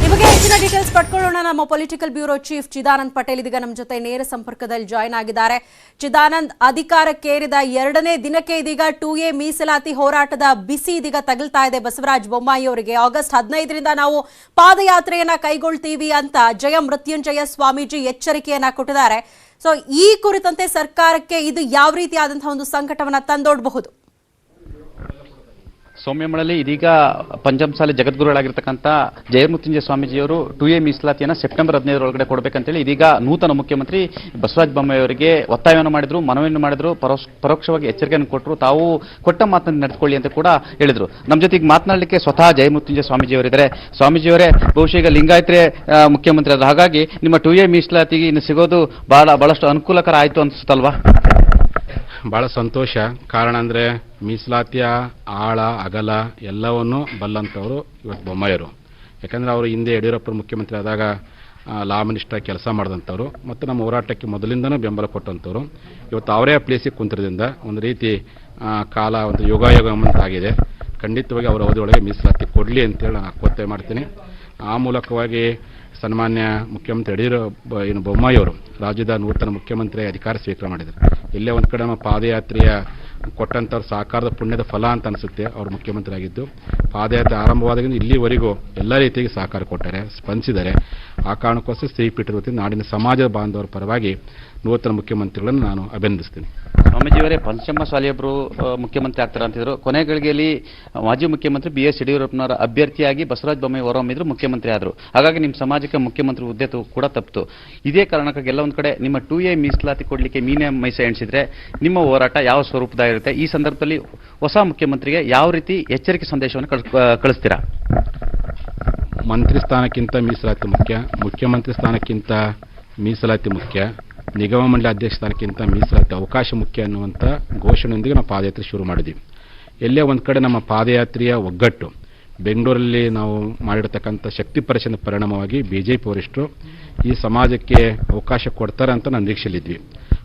ನಿಮಗೆ ಹೆಚ್ಚಿನ ಡೀಟೇಲ್ಸ್ ಪಡ್ಕೊಳ್ಳೋಣ. ನಮ್ಮ political bureau chief Chidanand Patel ಇದೀಗ ನಮ್ಮ ಜೊತೆ ನೇರ ಸಂಪರ್ಕದಲ್ಲಿ ಜಾಯ್ನ್ ಆಗಿದ್ದಾರೆ. ಚಿದಾನಂದ್, ಅಧಿಕಾರಕ್ಕೇರಿದ 2ನೇ ದಿನಕ್ಕೆ ಇದೀಗ 2A ಮೀಸಲಾತಿ ಹೋರಾಟದ ಬಿಸಿ ಇದೀಗ ತಗಲ್ತಾ ಇದೆ ಬಸವರಾಜ ಬೊಮ್ಮಾಯಿ ಅವರಿಗೆ. ಆಗಸ್ಟ್ 15ರಿಂದ ನಾವು ಪಾದಯಾತ್ರೆಯನ್ನ ಕೈಗೊಳ್ತೀವಿ ಅಂತ ಜಯ ಮೃತ್ಯುಂಜಯ ಸ್ವಾಮೀಜಿ ಎಚ್ಚರಿಕೆಯನ್ನ ಕೊಟ್ಟಿದ್ದಾರೆ. ಸೊ ಈ ಕುರಿತಂತೆ ಸರ್ಕಾರಕ್ಕೆ ಇದು ಯಾವ ರೀತಿಯಾದಂತಹ ಒಂದು ಸಂಕಟವನ್ನ ತಂದೊಡ್ಡಬಹುದು? ಸೌಮ್ಯಮಳಲ್ಲಿ ಇದೀಗ ಪಂಚಮಸಾಲಿ ಜಗದ್ಗುರುಗಳಾಗಿರ್ತಕ್ಕಂಥ ಜಯಮೃತ್ಯುಂಜಯ ಸ್ವಾಮೀಜಿಯವರು 2A ಮೀಸಲಾತಿಯನ್ನು ಸೆಪ್ಟೆಂಬರ್ 15ರೊಳಗಡೆ ಕೊಡಬೇಕಂತೇಳಿ ಇದೀಗ ನೂತನ ಮುಖ್ಯಮಂತ್ರಿ ಬಸವರಾಜ ಬೊಮ್ಮಾಯಿ ಅವರಿಗೆ ಒತ್ತಾಯವನ್ನು ಮಾಡಿದ್ರು, ಮನವಿಯನ್ನು ಮಾಡಿದ್ರು, ಪರೋಕ್ಷವಾಗಿ ಎಚ್ಚರಿಕೆಯನ್ನು ಕೊಟ್ಟರು. ತಾವು ಕೊಟ್ಟ ಮಾತನ್ನು ನಡೆದುಕೊಳ್ಳಿ ಅಂತ ಕೂಡ ಹೇಳಿದ್ರು. ನಮ್ಮ ಜೊತೆಗೆ ಮಾತನಾಡಲಿಕ್ಕೆ ಸ್ವತಃ ಜಯಮೃತ್ಯುಂಜಯ ಸ್ವಾಮೀಜಿಯವರಿದ್ದಾರೆ. ಸ್ವಾಮೀಜಿಯವರೇ, ಬಹುಶಃ ಈಗ ಲಿಂಗಾಯತರೇ ಮುಖ್ಯಮಂತ್ರಿ ಆದ್ರು, ಹಾಗಾಗಿ ನಿಮ್ಮ 2A ಮೀಸಲಾತಿಗೆ ಇನ್ನು ಸಿಗೋದು ಬಹಳಷ್ಟು ಅನುಕೂಲಕರ ಆಯಿತು ಅನ್ಸುತ್ತಲ್ವಾ? ಭಾಳ ಸಂತೋಷ. ಕಾರಣ ಅಂದರೆ ಮೀಸಲಾತಿಯ ಆಳ ಅಗಲ ಎಲ್ಲವನ್ನೂ ಬಲ್ಲಂಥವರು ಇವತ್ತು ಬೊಮ್ಮಾಯಿಯವರು. ಯಾಕಂದರೆ ಅವರು ಹಿಂದೆ ಯಡಿಯೂರಪ್ಪರು ಮುಖ್ಯಮಂತ್ರಿ ಆದಾಗ ಲಾ ಮಿನಿಸ್ಟರ್ ಕೆಲಸ ಮಾಡಿದಂಥವ್ರು ಮತ್ತು ನಮ್ಮ ಹೋರಾಟಕ್ಕೆ ಮೊದಲಿಂದನೂ ಬೆಂಬಲ ಕೊಟ್ಟಂಥವ್ರು. ಇವತ್ತು ಅವರೇ ಪ್ಲೇಸಿಗೆ ಕುಂತಿರೋದ್ರಿಂದ ಒಂದು ರೀತಿ ಕಾಲ ಒಂದು ಯೋಗಾಯೋಗ ಆಗಿದೆ. ಖಂಡಿತವಾಗಿ ಅವರ ಅವಧಿಯೊಳಗೆ ಮೀಸಲಾತಿ ಕೊಡಲಿ ಅಂತೇಳಿ ನಾನು ಒತ್ತಾಯ ಮಾಡ್ತೀನಿ. ಆ ಮೂಲಕವಾಗಿ ಸನ್ಮಾನ್ಯ ಮುಖ್ಯಮಂತ್ರಿ ಬೊಮ್ಮಾಯಿಯವರು ರಾಜ್ಯದ ನೂತನ ಮುಖ್ಯಮಂತ್ರಿ ಅಧಿಕಾರ ಸ್ವೀಕಾರ ಮಾಡಿದರು. ಇಲ್ಲೇ ಒಂದು ಕಡೆ ನಮ್ಮ ಪಾದಯಾತ್ರೆಯ ಕೊಟ್ಟಂಥವ್ರು ಸಾಕಾರದ ಪುಣ್ಯದ ಫಲ ಅಂತ ಅನಿಸುತ್ತೆ. ಅವರು ಮುಖ್ಯಮಂತ್ರಿ ಆಗಿದ್ದು ಪಾದಯಾತ್ರೆ ಆರಂಭವಾದಾಗಿಂದ ಇಲ್ಲಿವರೆಗೂ ಎಲ್ಲ ರೀತಿಯಾಗಿ ಸಹಕಾರ ಕೊಟ್ಟರೆ, ಸ್ಪಂದಿಸಿದ್ದಾರೆ. ಆ ಕಾರಣಕ್ಕೋಸ್ಕರ ಶ್ರೀಪೀಠದ ವತಿಯಿಂದ ನಾಡಿನ ಸಮಾಜದ ಬಾಂಧವರ ಪರವಾಗಿ ನೂತನ ಮುಖ್ಯಮಂತ್ರಿಗಳನ್ನು ನಾನು ಅಭಿನಂದಿಸ್ತೀನಿ. ಸ್ವಾಮೀಜಿಯವರೇ, ಪಂಚಮಸಾಲಿಯೊಬ್ಬರು ಮುಖ್ಯಮಂತ್ರಿ ಆಗ್ತಾರೆ ಅಂತಿದ್ರು. ಕೊನೆ ಗಳಿಗೆಯಲ್ಲಿ ಮಾಜಿ ಮುಖ್ಯಮಂತ್ರಿ BS ಯಡಿಯೂರಪ್ಪನವರ ಅಭ್ಯರ್ಥಿಯಾಗಿ ಬಸವರಾಜ ಬೊಮ್ಮಾಯಿ ಹೊರಹೊಮ್ಮಿದ್ರು, ಮುಖ್ಯಮಂತ್ರಿ ಆದರು. ಹಾಗಾಗಿ ನಿಮ್ಮ ಸಮಾಜಕ್ಕೆ ಮುಖ್ಯಮಂತ್ರಿ ಹುದ್ದೆ ಕೂಡ ತಪ್ಪಿತು. ಇದೇ ಕಾರಣಕ್ಕಾಗಿ ಎಲ್ಲ ಒಂದು ಕಡೆ ನಿಮ್ಮ 2A ಮೀಸಲಾತಿ ಕೊಡಲಿಕ್ಕೆ ಮೀನೆ ಮೈಸೆ ಎಣಿಸಿದ್ರೆ ನಿಮ್ಮ ಹೋರಾಟ ಯಾವ ಸ್ವರೂಪದಾಗಿರುತ್ತೆ? ಈ ಸಂದರ್ಭದಲ್ಲಿ ಹೊಸ ಮುಖ್ಯಮಂತ್ರಿಗೆ ಯಾವ ರೀತಿ ಎಚ್ಚರಿಕೆ ಸಂದೇಶವನ್ನು ಕಳಿಸ್ತೀರಾ? ಮಂತ್ರಿ ಸ್ಥಾನಕ್ಕಿಂತ ಮೀಸಲಾತಿ ಮುಖ್ಯ, ಮುಖ್ಯಮಂತ್ರಿ ಸ್ಥಾನಕ್ಕಿಂತ ಮೀಸಲಾತಿ ಮುಖ್ಯ, ನಿಗಮ ಮಂಡಳಿ ಅಧ್ಯಕ್ಷ ಸ್ಥಾನಕ್ಕಿಂತ ಮೀಸಲಾತಿ ಅವಕಾಶ ಮುಖ್ಯ ಅನ್ನುವಂಥ ಘೋಷಣೆಯೊಂದಿಗೆ ನಾವು ಪಾದಯಾತ್ರೆ ಶುರು ಮಾಡಿದ್ವಿ. ಎಲ್ಲೇ ಒಂದು ಕಡೆ ನಮ್ಮ ಪಾದಯಾತ್ರೆಯ ಒಗ್ಗಟ್ಟು ಬೆಂಗಳೂರಲ್ಲಿ ನಾವು ಮಾಡಿರ್ತಕ್ಕಂಥ ಶಕ್ತಿ ಪರಿಚಯದ ಪರಿಣಾಮವಾಗಿ BJP ವರಿಷ್ಠರು ಈ ಸಮಾಜಕ್ಕೆ ಅವಕಾಶ ಕೊಡ್ತಾರೆ ಅಂತ ನಾನು ನಿರೀಕ್ಷೆಯಲ್ಲಿದ್ವಿ.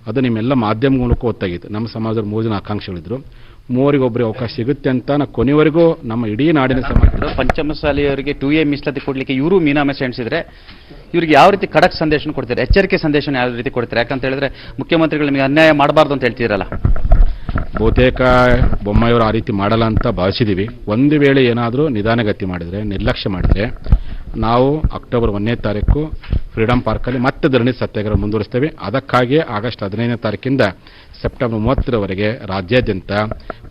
ಅದು ನಿಮ್ಮೆಲ್ಲ ಮಾಧ್ಯಮ ಮೂಲಕ ಗೊತ್ತಾಗಿತ್ತು. ನಮ್ಮ ಸಮಾಜದ 3 ಜನ ಆಕಾಂಕ್ಷಿಗಳಿದ್ರು, 3ರಿಗೆ ಒಬ್ಬರಿಗೆ ಅವಕಾಶ ಸಿಗುತ್ತೆ ಅಂತ ನಾವು ಕೊನೆವರೆಗೂ ನಮ್ಮ ಇಡೀ ನಾಡಿನ ಸಮಾಜ ಪಂಚಮಸಾಲಿಯವರಿಗೆ 2A ಮೀಸಲಾತಿ ಕೊಡಲಿಕ್ಕೆ ಇವರು ಮೀನಾಮೇಷ ಎಣಿಸಿದ್ರೆ ಇವ್ರಿಗೆ ಯಾವ ರೀತಿ ಖಡಕ್ ಸಂದೇಶ ಕೊಡ್ತಾರೆ? ಎಚ್ಚರಿಕೆ ಸಂದೇಶ ಯಾವ ರೀತಿ ಕೊಡ್ತಾರೆ? ಯಾಕಂತ ಹೇಳಿದ್ರೆ ಮುಖ್ಯಮಂತ್ರಿಗಳು ನಿಮಗೆ ಅನ್ಯಾಯ ಮಾಡಬಾರ್ದು ಅಂತ ಹೇಳ್ತಿರಲ್ಲ. ಬಹುತೇಕ ಬೊಮ್ಮಾಯಿಯವರು ಆ ರೀತಿ ಮಾಡಲ್ಲ ಅಂತ ಭಾವಿಸಿದ್ದೀವಿ. ಒಂದು ವೇಳೆ ಏನಾದರೂ ನಿಧಾನಗತಿ ಮಾಡಿದರೆ, ನಿರ್ಲಕ್ಷ್ಯ ಮಾಡಿದರೆ ನಾವು ಅಕ್ಟೋಬರ್ 1ನೇ ತಾರೀಕು ಫ್ರೀಡಂ ಪಾರ್ಕಲ್ಲಿ ಮತ್ತೆ ಧರಣಿ ಸತ್ಯಾಗ್ರಹ ಮುಂದುವರಿಸ್ತೇವೆ. ಅದಕ್ಕಾಗಿಯೇ ಆಗಸ್ಟ್ 15ನೇ ತಾರೀಕಿಂದ ಸೆಪ್ಟೆಂಬರ್ 30ರವರೆಗೆ ರಾಜ್ಯಾದ್ಯಂತ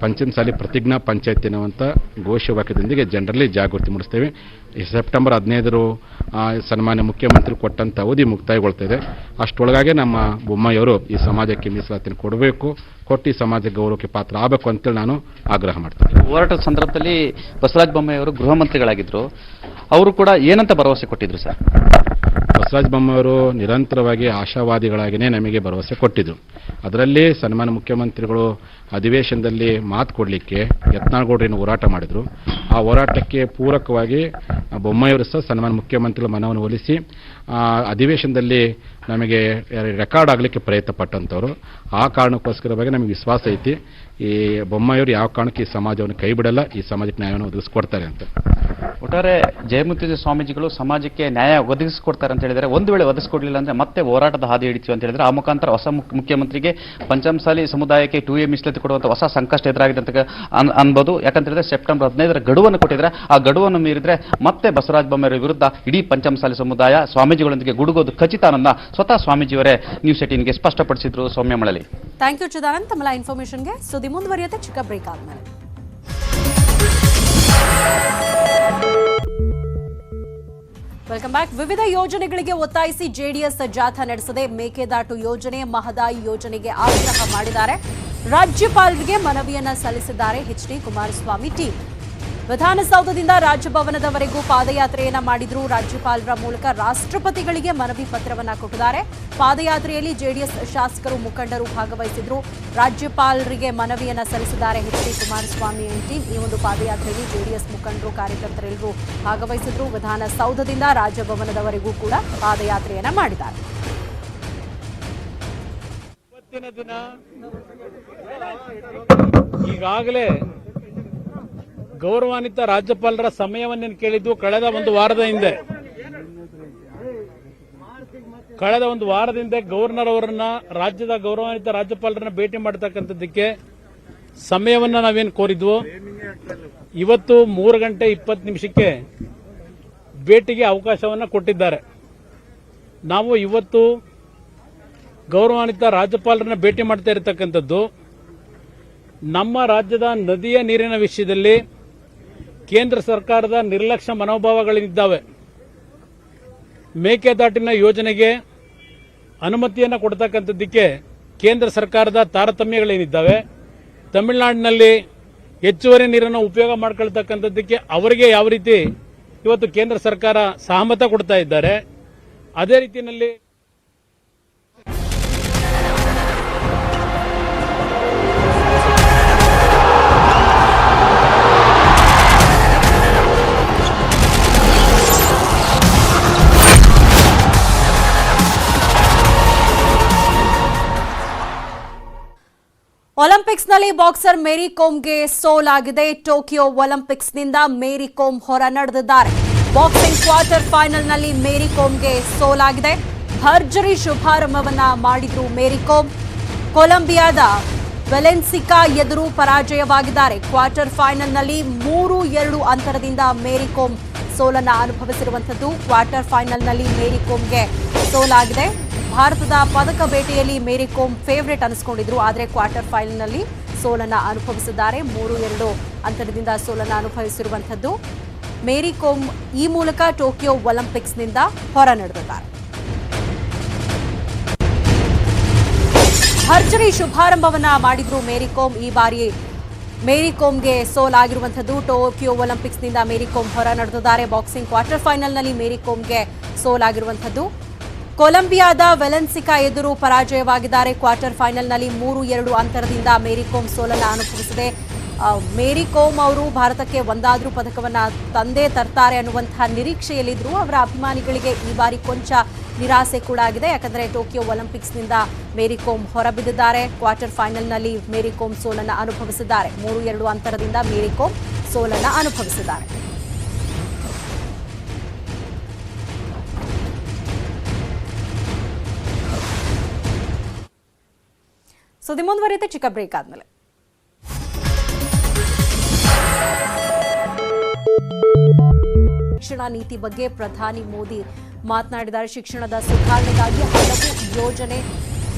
ಪಂಚಮಸಾಲಿ ಪ್ರತಿಜ್ಞಾ ಪಂಚಾಯತ್ ಎನ್ನುವಂಥ ಘೋಷವಾಕ್ಯದೊಂದಿಗೆ ಜನರಲ್ಲಿ ಜಾಗೃತಿ ಮೂಡಿಸ್ತೇವೆ. ಈ ಸೆಪ್ಟೆಂಬರ್ 15 ಸನ್ಮಾನ್ಯ ಮುಖ್ಯಮಂತ್ರಿ ಕೊಟ್ಟಂಥ ಅವಧಿ ಮುಕ್ತಾಯಗೊಳ್ತಿದೆ. ಅಷ್ಟೊಳಗಾಗಿ ನಮ್ಮ ಬೊಮ್ಮಾಯಿಯವರು ಈ ಸಮಾಜಕ್ಕೆ ಮೀಸಲಾತಿಯನ್ನು ಕೊಡಬೇಕು, ಕೊಟ್ಟು ಈ ಸಮಾಜ ಗೌರವಕ್ಕೆ ಪಾತ್ರ ಆಗಬೇಕು ಅಂತೇಳಿ ನಾನು ಆಗ್ರಹ ಮಾಡ್ತೇನೆ. ಹೋರಾಟದ ಸಂದರ್ಭದಲ್ಲಿ ಬಸವರಾಜ ಬೊಮ್ಮಾಯಿ ಅವರು ಗೃಹ ಮಂತ್ರಿಗಳಾಗಿದ್ದರು. ಅವರು ಕೂಡ ಏನಂತ ಭರವಸೆ ಕೊಟ್ಟಿದ್ರು ಸರ್? ಬಸವರಾಜ ಬೊಮ್ಮಾಯಿಯವರು ನಿರಂತರವಾಗಿ ಆಶಾವಾದಿಗಳಾಗಿಯೇ ನಮಗೆ ಭರವಸೆ ಕೊಟ್ಟಿದ್ರು. ಅದರಲ್ಲಿ ಸನ್ಮಾನ್ಯ ಮುಖ್ಯಮಂತ್ರಿಗಳು ಅಧಿವೇಶನದಲ್ಲಿ ಮಾತು ಕೊಡಲಿಕ್ಕೆ ಯತ್ನಾಳಗೌಡರನ್ನು ಹೋರಾಟ ಮಾಡಿದರು. ಆ ಹೋರಾಟಕ್ಕೆ ಪೂರಕವಾಗಿ ಬೊಮ್ಮಾಯಿಯವರು ಸಹ ಸನ್ಮಾನ್ಯ ಮುಖ್ಯಮಂತ್ರಿಗಳ ಮನವನ್ನು ಒಲಿಸಿ ಅಧಿವೇಶನದಲ್ಲಿ ನಮಗೆ ರೆಕಾರ್ಡ್ ಆಗಲಿಕ್ಕೆ ಪ್ರಯತ್ನ ಪಟ್ಟಂಥವ್ರು. ಆ ಕಾರಣಕ್ಕೋಸ್ಕರವಾಗಿ ನಮಗೆ ವಿಶ್ವಾಸ ಐತಿ, ಈ ಬೊಮ್ಮಾಯಿಯವರು ಯಾವ ಕಾರಣಕ್ಕೆ ಈ ಸಮಾಜವನ್ನು ಕೈ ಬಿಡಲ್ಲ, ಈ ಸಮಾಜಕ್ಕೆ ನ್ಯಾಯವನ್ನು ಒದಗಿಸ್ಕೊಡ್ತಾರೆ ಅಂತ. ಒಟ್ಟಾರೆ ಜಯಮೃತ್ಯುಂಜಯ ಸ್ವಾಮೀಜಿಗಳು ಸಮಾಜಕ್ಕೆ ನ್ಯಾಯ ಒದಗಿಸಿಕೊಡ್ತಾರೆ ಅಂತ ಹೇಳಿದರೆ, ಒಂದು ವೇಳೆ ಒದಗಿಸ್ಕೊಡ್ಲಿಲ್ಲ ಅಂದರೆ ಮತ್ತೆ ಹೋರಾಟದ ಹಾದಿ ಹಿಡಿತೀವಿ ಅಂತ ಹೇಳಿದ್ರೆ, ಆ ಮುಖಾಂತರ ಹೊಸ ಮುಖ್ಯಮಂತ್ರಿಗೆ ಪಂಚಮಸಾಲಿ ಸಮುದಾಯಕ್ಕೆ 2A ಮೀಸಲಾತಿ ಕೊಡುವಂಥ ಹೊಸ ಸಂಕಷ್ಟ ಎದುರಾಗಿದೆ ಅಂತ ಅನ್ಬೋದು. ಯಾಕಂತ ಹೇಳಿದ್ರೆ ಸೆಪ್ಟೆಂಬರ್ 15ರ ಗಡುವನ್ನು ಕೊಟ್ಟಿದ್ರೆ, ಆ ಗಡುವನ್ನು ಮೀರಿದ್ರೆ ಮತ್ತೆ ಬಸವರಾಜ ಬೊಮ್ಮಾಯಿ ವಿರುದ್ಧ ಇಡೀ ಪಂಚಮಸಾಲಿ ಸಮುದಾಯ ಸ್ವಾಮೀಜಿಗಳೊಂದಿಗೆ ಗುಡುಗೋದು ಖಚಿತ ಅನ್ನೋದನ್ನ ಸ್ವತಃ ಸ್ವಾಮೀಜಿಯವರೇ ನ್ಯೂಸ್ 18ಗೆ ಸ್ಪಷ್ಟಪಡಿಸಿದ್ರು. ಸೌಮ್ಯ ಮಳಲಿ. Thank you Chidanand. ತಮ್ಮ ಇನ್ಫಾರ್ಮೇಶನ್ಗೆ ಸುದ್ದಿ ಮುಂದುವರಿಯುತ್ತೆ ಚಿಕ್ಕ ಬ್ರೇಕ್ ಆದ್ಮೇಲೆ. Welcome back. ವಿವಿಧ ಯೋಜನೆಗಳಿಗೆ ಒತ್ತಾಯಿಸಿ ಜೆಡಿಎಸ್ ಜಾಥಾ ನಡೆಸದೆ ಮೇಕೆದಾಟು ಯೋಜನೆ, ಮಹದಾಯಿ ಯೋಜನೆಗೆ ಆಗ್ರಹ ಮಾಡಿದ್ದಾರೆ. ರಾಜ್ಯಪಾಲರಿಗೆ ಮನವಿಯನ್ನ ಸಲ್ಲಿಸಿದ್ದಾರೆ ಎಚ್.ಡಿ. ಕುಮಾರಸ್ವಾಮಿ ಟೀಮ್. ವಿಧಾನಸೌಧದಿಂದ ರಾಜಭವನದವರೆಗೂ ಪಾದಯಾತ್ರೆಯನ್ನ ಮಾಡಿದ್ರು. ರಾಜ್ಯಪಾಲರ ಮೂಲಕ ರಾಷ್ಟ್ರಪತಿಗಳಿಗೆ ಮನವಿ ಪತ್ರವನ್ನ ಕೊಟ್ಟಿದ್ದಾರೆ. ಪಾದಯಾತ್ರೆಯಲ್ಲಿ ಜೆಡಿಎಸ್ ಶಾಸಕರು, ಮುಖಂಡರು ಭಾಗವಹಿಸಿದ್ರು. ರಾಜ್ಯಪಾಲರಿಗೆ ಮನವಿಯನ್ನ ಸಲ್ಲಿಸಿದ್ದಾರೆ ಎಚ್.ಡಿ. ಕುಮಾರಸ್ವಾಮಿ ಟೀಮ್. ಈ ಒಂದು ಪಾದಯಾತ್ರೆಯಲ್ಲಿ ಜೆಡಿಎಸ್ ಮುಖಂಡರು, ಕಾರ್ಯಕರ್ತರೆಲ್ಲರೂ ಭಾಗವಹಿಸಿದ್ರು. ವಿಧಾನಸೌಧದಿಂದ ರಾಜಭವನದವರೆಗೂ ಕೂಡ ಪಾದಯಾತ್ರೆಯನ್ನ ಮಾಡಿದ್ದಾರೆ. ಇವತ್ತಿನ ದಿನ ಈಗಾಗಲೇ ಗೌರವಾನ್ವಿತ ರಾಜ್ಯಪಾಲರ ಸಮಯವನ್ನು ಕೇಳಿದ್ದು ಕಳೆದ ಒಂದು ವಾರದಿಂದ ಗವರ್ನರ್ ಅವರನ್ನ, ರಾಜ್ಯದ ಗೌರವಾನ್ವಿತ ರಾಜ್ಯಪಾಲರನ್ನ ಭೇಟಿ ಮಾಡತಕ್ಕಂಥದ್ದಕ್ಕೆ ಸಮಯವನ್ನ ನಾವೇನು ಕೋರಿದ್ವು, ಇವತ್ತು 3:20 ಭೇಟಿಗೆ ಅವಕಾಶವನ್ನ ಕೊಟ್ಟಿದ್ದಾರೆ. ನಾವು ಇವತ್ತು ಗೌರವಾನ್ವಿತ ರಾಜ್ಯಪಾಲರನ್ನ ಭೇಟಿ ಮಾಡ್ತಾ ಇರತಕ್ಕಂಥದ್ದು ನಮ್ಮ ರಾಜ್ಯದ ನದಿಯ ನೀರಿನ ವಿಷಯದಲ್ಲಿ ಕೇಂದ್ರ ಸರ್ಕಾರದ ನಿರ್ಲಕ್ಷ್ಯ ಮನೋಭಾವಗಳೇನಿದ್ದಾವೆ, ಮೇಕೆದಾಟಿನ ಯೋಜನೆಗೆ ಅನುಮತಿಯನ್ನು ಕೊಡ್ತಕ್ಕಂಥದ್ದಕ್ಕೆ ಕೇಂದ್ರ ಸರ್ಕಾರದ ತಾರತಮ್ಯಗಳೇನಿದ್ದಾವೆ, ತಮಿಳುನಾಡಿನಲ್ಲಿ ಹೆಚ್ಚುವರಿ ನೀರನ್ನು ಉಪಯೋಗ ಮಾಡ್ಕೊಳ್ತಕ್ಕಂಥದ್ದಕ್ಕೆ ಅವರಿಗೆ ಯಾವ ರೀತಿ ಇವತ್ತು ಕೇಂದ್ರ ಸರ್ಕಾರ ಸಹಮತ ಕೊಡ್ತಾ ಇದ್ದಾರೆ, ಅದೇ ರೀತಿಯಲ್ಲಿ ಒಲಿಂಪಿಕ್ಸ್ನಲ್ಲಿ ಬಾಕ್ಸರ್ ಮೇರಿ ಕೋಮ್ಗೆ ಸೋಲಾಗಿದೆ. ಟೋಕಿಯೋ ಒಲಿಂಪಿಕ್ಸ್ನಿಂದ ಮೇರಿ ಕೋಮ್ ಹೊರ ನಡೆದಿದ್ದಾರೆ. ಬಾಕ್ಸಿಂಗ್ ಕ್ವಾರ್ಟರ್ ಫೈನಲ್ನಲ್ಲಿ ಮೇರಿ ಕೋಮ್ಗೆ ಸೋಲಾಗಿದೆ. ಭರ್ಜರಿ ಶುಭಾರಂಭವನ್ನ ಮಾಡಿದ್ರು ಮೇರಿ ಕೋಮ್. ಕೊಲಂಬಿಯಾದ ವೆಲೆನ್ಸಿಕಾ ಎದುರು ಪರಾಜಯವಾಗಿದ್ದಾರೆ. ಕ್ವಾರ್ಟರ್ ಫೈನಲ್ನಲ್ಲಿ 3-2 ಅಂತರದಿಂದ ಮೇರಿ ಕೋಮ್ ಸೋಲನ್ನ ಅನುಭವಿಸಿರುವಂತದ್ದು. ಕ್ವಾರ್ಟರ್ ಫೈನಲ್ನಲ್ಲಿ ಮೇರಿ ಕೋಮ್ಗೆ ಸೋಲಾಗಿದೆ. ಭಾರತದ ಪದಕ ಬೇಟೆಯಲ್ಲಿ ಮೇರಿ ಕೋಮ್ ಫೇವರೇಟ್ ಅನಿಸ್ಕೊಂಡಿದ್ರು, ಆದರೆ ಕ್ವಾರ್ಟರ್ ಫೈನಲ್ನಲ್ಲಿ ಸೋಲನ್ನ ಅನುಭವಿಸಿದ್ದಾರೆ. 3-2 ಅಂತರದಿಂದ ಸೋಲನ್ನ ಅನುಭವಿಸಿರುವಂತದ್ದು. ಮೇರಿ ಕೋಮ್ ಈ ಮೂಲಕ ಟೋಕಿಯೋ ಒಲಿಂಪಿಕ್ಸ್ನಿಂದ ಹೊರ ನಡೆದಿದ್ದಾರೆ. ಭರ್ಜರಿ ಶುಭಾರಂಭವನ್ನ ಮಾಡಿದ್ರು ಮೇರಿ ಕೋಮ್. ಈ ಬಾರಿ ಮೇರಿ ಕೋಮ್ಗೆ ಸೋಲಾಗಿರುವಂತದ್ದು. ಟೋಕಿಯೋ ಒಲಿಂಪಿಕ್ಸ್ನಿಂದ ಮೇರಿ ಕೋಮ್ ಹೊರ ನಡೆದಿದ್ದಾರೆ. ಬಾಕ್ಸಿಂಗ್ ಕ್ವಾರ್ಟರ್ ಫೈನಲ್ನಲ್ಲಿ ಮೇರಿ ಕೋಮ್ಗೆ ಸೋಲಾಗಿರುವಂತದ್ದು. ಕೊಲಂಬಿಯಾದ ವೆಲೆನ್ಸಿಕಾ ಎದುರು ಪರಾಜಯವಾಗಿದ್ದಾರೆ. ಕ್ವಾರ್ಟರ್ ಫೈನಲ್ನಲ್ಲಿ 3-2 ಅಂತರದಿಂದ ಮೇರಿ ಕೋಮ್ ಸೋಲನ್ನು ಅನುಭವಿಸಿದೆ. ಮೇರಿ ಕೋಮ್ ಅವರು ಭಾರತಕ್ಕೆ ಒಂದಾದ್ರೂ ಪದಕವನ್ನ ತಂದೇ ತರ್ತಾರೆ ಅನ್ನುವಂತಹ ನಿರೀಕ್ಷೆಯಲ್ಲಿದ್ರು. ಅವರ ಅಭಿಮಾನಿಗಳಿಗೆ ಈ ಬಾರಿ ಕೊಂಚ ನಿರಾಸೆ ಕೂಡ ಆಗಿದೆ. ಯಾಕಂದರೆ ಟೋಕಿಯೋ ಒಲಿಂಪಿಕ್ಸ್ನಿಂದ ಮೇರಿ ಕೋಮ್ ಹೊರಬಿದ್ದಿದ್ದಾರೆ. ಕ್ವಾರ್ಟರ್ ಫೈನಲ್ನಲ್ಲಿ ಮೇರಿ ಕೋಮ್ ಸೋಲನ್ನು ಅನುಭವಿಸಿದ್ದಾರೆ. 3-2 ಅಂತರದಿಂದ ಮೇರಿ ಕೋಮ್ ಸೋಲನ್ನು ಅನುಭವಿಸಿದ್ದಾರೆ. ಸುದ್ದಿ ಮುಂದುವರಿಯುತ್ತೆ ಚಿಕ್ಕ ಬ್ರೇಕ್ ಆದ್ಮೇಲೆ. ಶಿಕ್ಷಣ ನೀತಿ ಬಗ್ಗೆ ಪ್ರಧಾನಿ ಮೋದಿ ಮಾತನಾಡಿದ್ದಾರೆ. ಶಿಕ್ಷಣದ ಸುಧಾರಣೆಗಾಗಿ ಹಲವು ಯೋಜನೆ,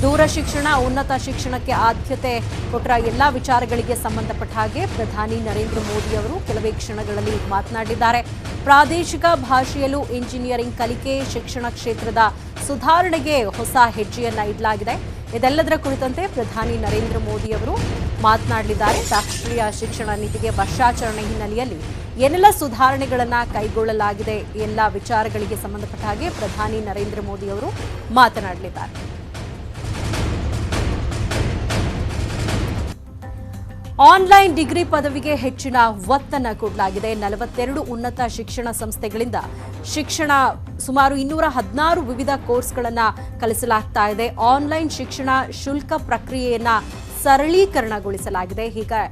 ದೂರ ಶಿಕ್ಷಣ, ಉನ್ನತ ಶಿಕ್ಷಣಕ್ಕೆ ಆದ್ಯತೆ ಕೊಟ್ಟರ ಎಲ್ಲ ವಿಚಾರಗಳಿಗೆ ಸಂಬಂಧಪಟ್ಟ ಹಾಗೆ ಪ್ರಧಾನಿ ನರೇಂದ್ರ ಮೋದಿ ಅವರು ಕೆಲವೇ ಕ್ಷಣಗಳಲ್ಲಿ ಮಾತನಾಡಿದ್ದಾರೆ. ಪ್ರಾದೇಶಿಕ ಭಾಷೆಯಲ್ಲೂ ಇಂಜಿನಿಯರಿಂಗ್ ಕಲಿಕೆ, ಶಿಕ್ಷಣ ಕ್ಷೇತ್ರದ ಸುಧಾರಣೆಗೆ ಹೊಸ ಹೆಜ್ಜೆಯನ್ನ ಇಡಲಾಗಿದೆ. ಇದೆಲ್ಲದರ ಕುರಿತಂತೆ ಪ್ರಧಾನಿ ನರೇಂದ್ರ ಮೋದಿ ಅವರು ಮಾತನಾಡಲಿದ್ದಾರೆ. ರಾಷ್ಟ್ರೀಯ ಶಿಕ್ಷಣ ನೀತಿಗೆ ವರ್ಷಾಚರಣೆ ಹಿನ್ನೆಲೆಯಲ್ಲಿ ಏನೆಲ್ಲ ಸುಧಾರಣೆಗಳನ್ನು ಕೈಗೊಳ್ಳಲಾಗಿದೆ, ಎಲ್ಲ ವಿಚಾರಗಳಿಗೆ ಸಂಬಂಧಪಟ್ಟ ಹಾಗೆ ಪ್ರಧಾನಿ ನರೇಂದ್ರ ಮೋದಿ ಅವರು ಮಾತನಾಡಲಿದ್ದಾರೆ. ಆನ್ಲೈನ್ ಡಿಗ್ರಿ ಪದವಿಗೆ ಹೆಚ್ಚಿನ ಒತ್ತನ್ನು ಕೊಡಲಾಗಿದೆ. 42 ಉನ್ನತ ಶಿಕ್ಷಣ ಸಂಸ್ಥೆಗಳಿಂದ ಸುಮಾರು 216 ವಿವಿಧ ಕೋರ್ಸ್ಗಳನ್ನು ಕಲಿಸಲಾಗ್ತಾ ಇದೆ. ಆನ್ಲೈನ್ ಶಿಕ್ಷಣ ಶುಲ್ಕ ಪ್ರಕ್ರಿಯೆಯನ್ನ ಸರಳೀಕರಣಗೊಳಿಸಲಾಗಿದೆ. ಹೀಗೆ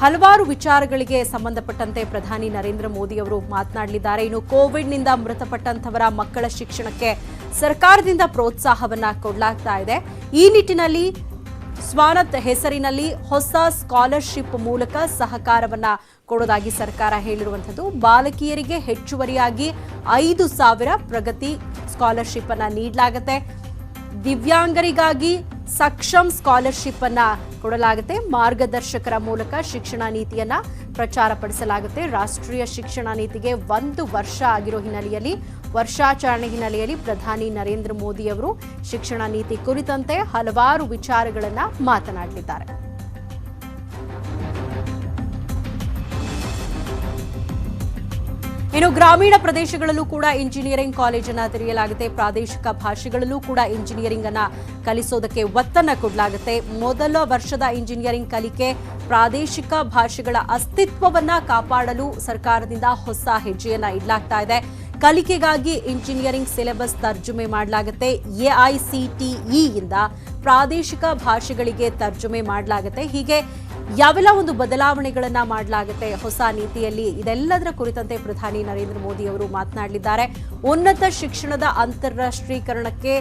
ಹಲವಾರು ವಿಚಾರಗಳಿಗೆ ಸಂಬಂಧಪಟ್ಟಂತೆ ಪ್ರಧಾನಿ ನರೇಂದ್ರ ಮೋದಿ ಅವರು ಮಾತನಾಡಲಿದ್ದಾರೆ. ಇನ್ನು ಕೋವಿಡ್ನಿಂದ ಮೃತಪಟ್ಟಂತವರ ಮಕ್ಕಳ ಶಿಕ್ಷಣಕ್ಕೆ ಸರ್ಕಾರದಿಂದ ಪ್ರೋತ್ಸಾಹವನ್ನ ಕೊಡಲಾಗ್ತಾ ಇದೆ. ಈ ನಿಟ್ಟಿನಲ್ಲಿ ಸ್ವಾನತ್ ಹೆಸರಿನಲ್ಲಿ ಹೊಸ ಸ್ಕಾಲರ್ಶಿಪ್ ಮೂಲಕ ಸಹಕಾರವನ್ನ ಕೊಡೋದಾಗಿ ಸರ್ಕಾರ ಹೇಳಿರುವಂಥದ್ದು. ಬಾಲಕಿಯರಿಗೆ ಹೆಚ್ಚುವರಿಯಾಗಿ 5,000 ಪ್ರಗತಿ ಸ್ಕಾಲರ್ಶಿಪ್ ಅನ್ನ ನೀಡಲಾಗುತ್ತೆ. ದಿವ್ಯಾಂಗರಿಗಾಗಿ ಸಕ್ಷಮ್ ಸ್ಕಾಲರ್ಶಿಪ್ ಅನ್ನ ಕೊಡಲಾಗುತ್ತೆ. ಮಾರ್ಗದರ್ಶಕರ ಮೂಲಕ ಶಿಕ್ಷಣ ನೀತಿಯನ್ನ ಪ್ರಚಾರಪಡಿಸಲಾಗುತ್ತೆ. ರಾಷ್ಟ್ರೀಯ ಶಿಕ್ಷಣ ನೀತಿಗೆ 1 ವರ್ಷ ಆಗಿರೋ ಹಿನ್ನೆಲೆಯಲ್ಲಿ, ವರ್ಷಾಚರಣೆ ಹಿನ್ನೆಲೆಯಲ್ಲಿ ಪ್ರಧಾನಿ ನರೇಂದ್ರ ಮೋದಿ ಅವರು ಶಿಕ್ಷಣ ನೀತಿ ಕುರಿತಂತೆ ಹಲವಾರು ವಿಚಾರಗಳನ್ನ ಮಾತನಾಡಲಿದ್ದಾರೆ. ಇನ್ನು ಗ್ರಾಮೀಣ ಪ್ರದೇಶಗಳಲ್ಲೂ ಕೂಡ ಇಂಜಿನಿಯರಿಂಗ್ ಕಾಲೇಜನ್ನು ತೆರೆಯಲಾಗುತ್ತೆ. ಪ್ರಾದೇಶಿಕ ಭಾಷೆಗಳಲ್ಲೂ ಕೂಡ ಇಂಜಿನಿಯರಿಂಗ್ ಅನ್ನ ಕಲಿಸೋದಕ್ಕೆ ಒತ್ತನ್ನು ಕೊಡಲಾಗುತ್ತೆ. ಮೊದಲ ವರ್ಷದ ಇಂಜಿನಿಯರಿಂಗ್ ಕಲಿಕೆ ಪ್ರಾದೇಶಿಕ ಭಾಷೆಗಳ ಅಸ್ತಿತ್ವವನ್ನ ಕಾಪಾಡಲು ಸರ್ಕಾರದಿಂದ ಹೊಸ ಹೆಜ್ಜೆಯನ್ನ ಇಡಲಾಗ್ತಾ ಇದೆ. ಕಲಿಕೆಗಾಗಿ ಇಂಜಿನಿಯರಿಂಗ್ ಸಿಲೆಬಸ್ ತರ್ಜುಮೆ ಮಾಡಲಾಗುತ್ತೆ. AICTE ಇಂದ ಪ್ರಾದೇಶಿಕ ಭಾಷೆಗಳಿಗೆ ತರ್ಜುಮೆ ಮಾಡಲಾಗುತ್ತೆ. ಹೀಗೆ ಯಾವೆಲ್ಲ ಒಂದು ಬದಲಾವಣೆಗಳನ್ನ ಮಾಡಲಾಗುತ್ತೆ ಹೊಸ ನೀತಿಯಲ್ಲಿ, ಇದೆಲ್ಲದರ ಕುರಿತಂತೆ ಪ್ರಧಾನಿ ನರೇಂದ್ರ ಮೋದಿ ಅವರು ಮಾತನಾಡಲಿದ್ದಾರೆ. ಉನ್ನತ ಶಿಕ್ಷಣದ ಅಂತಾರಾಷ್ಟ್ರೀಕರಣಕ್ಕೆ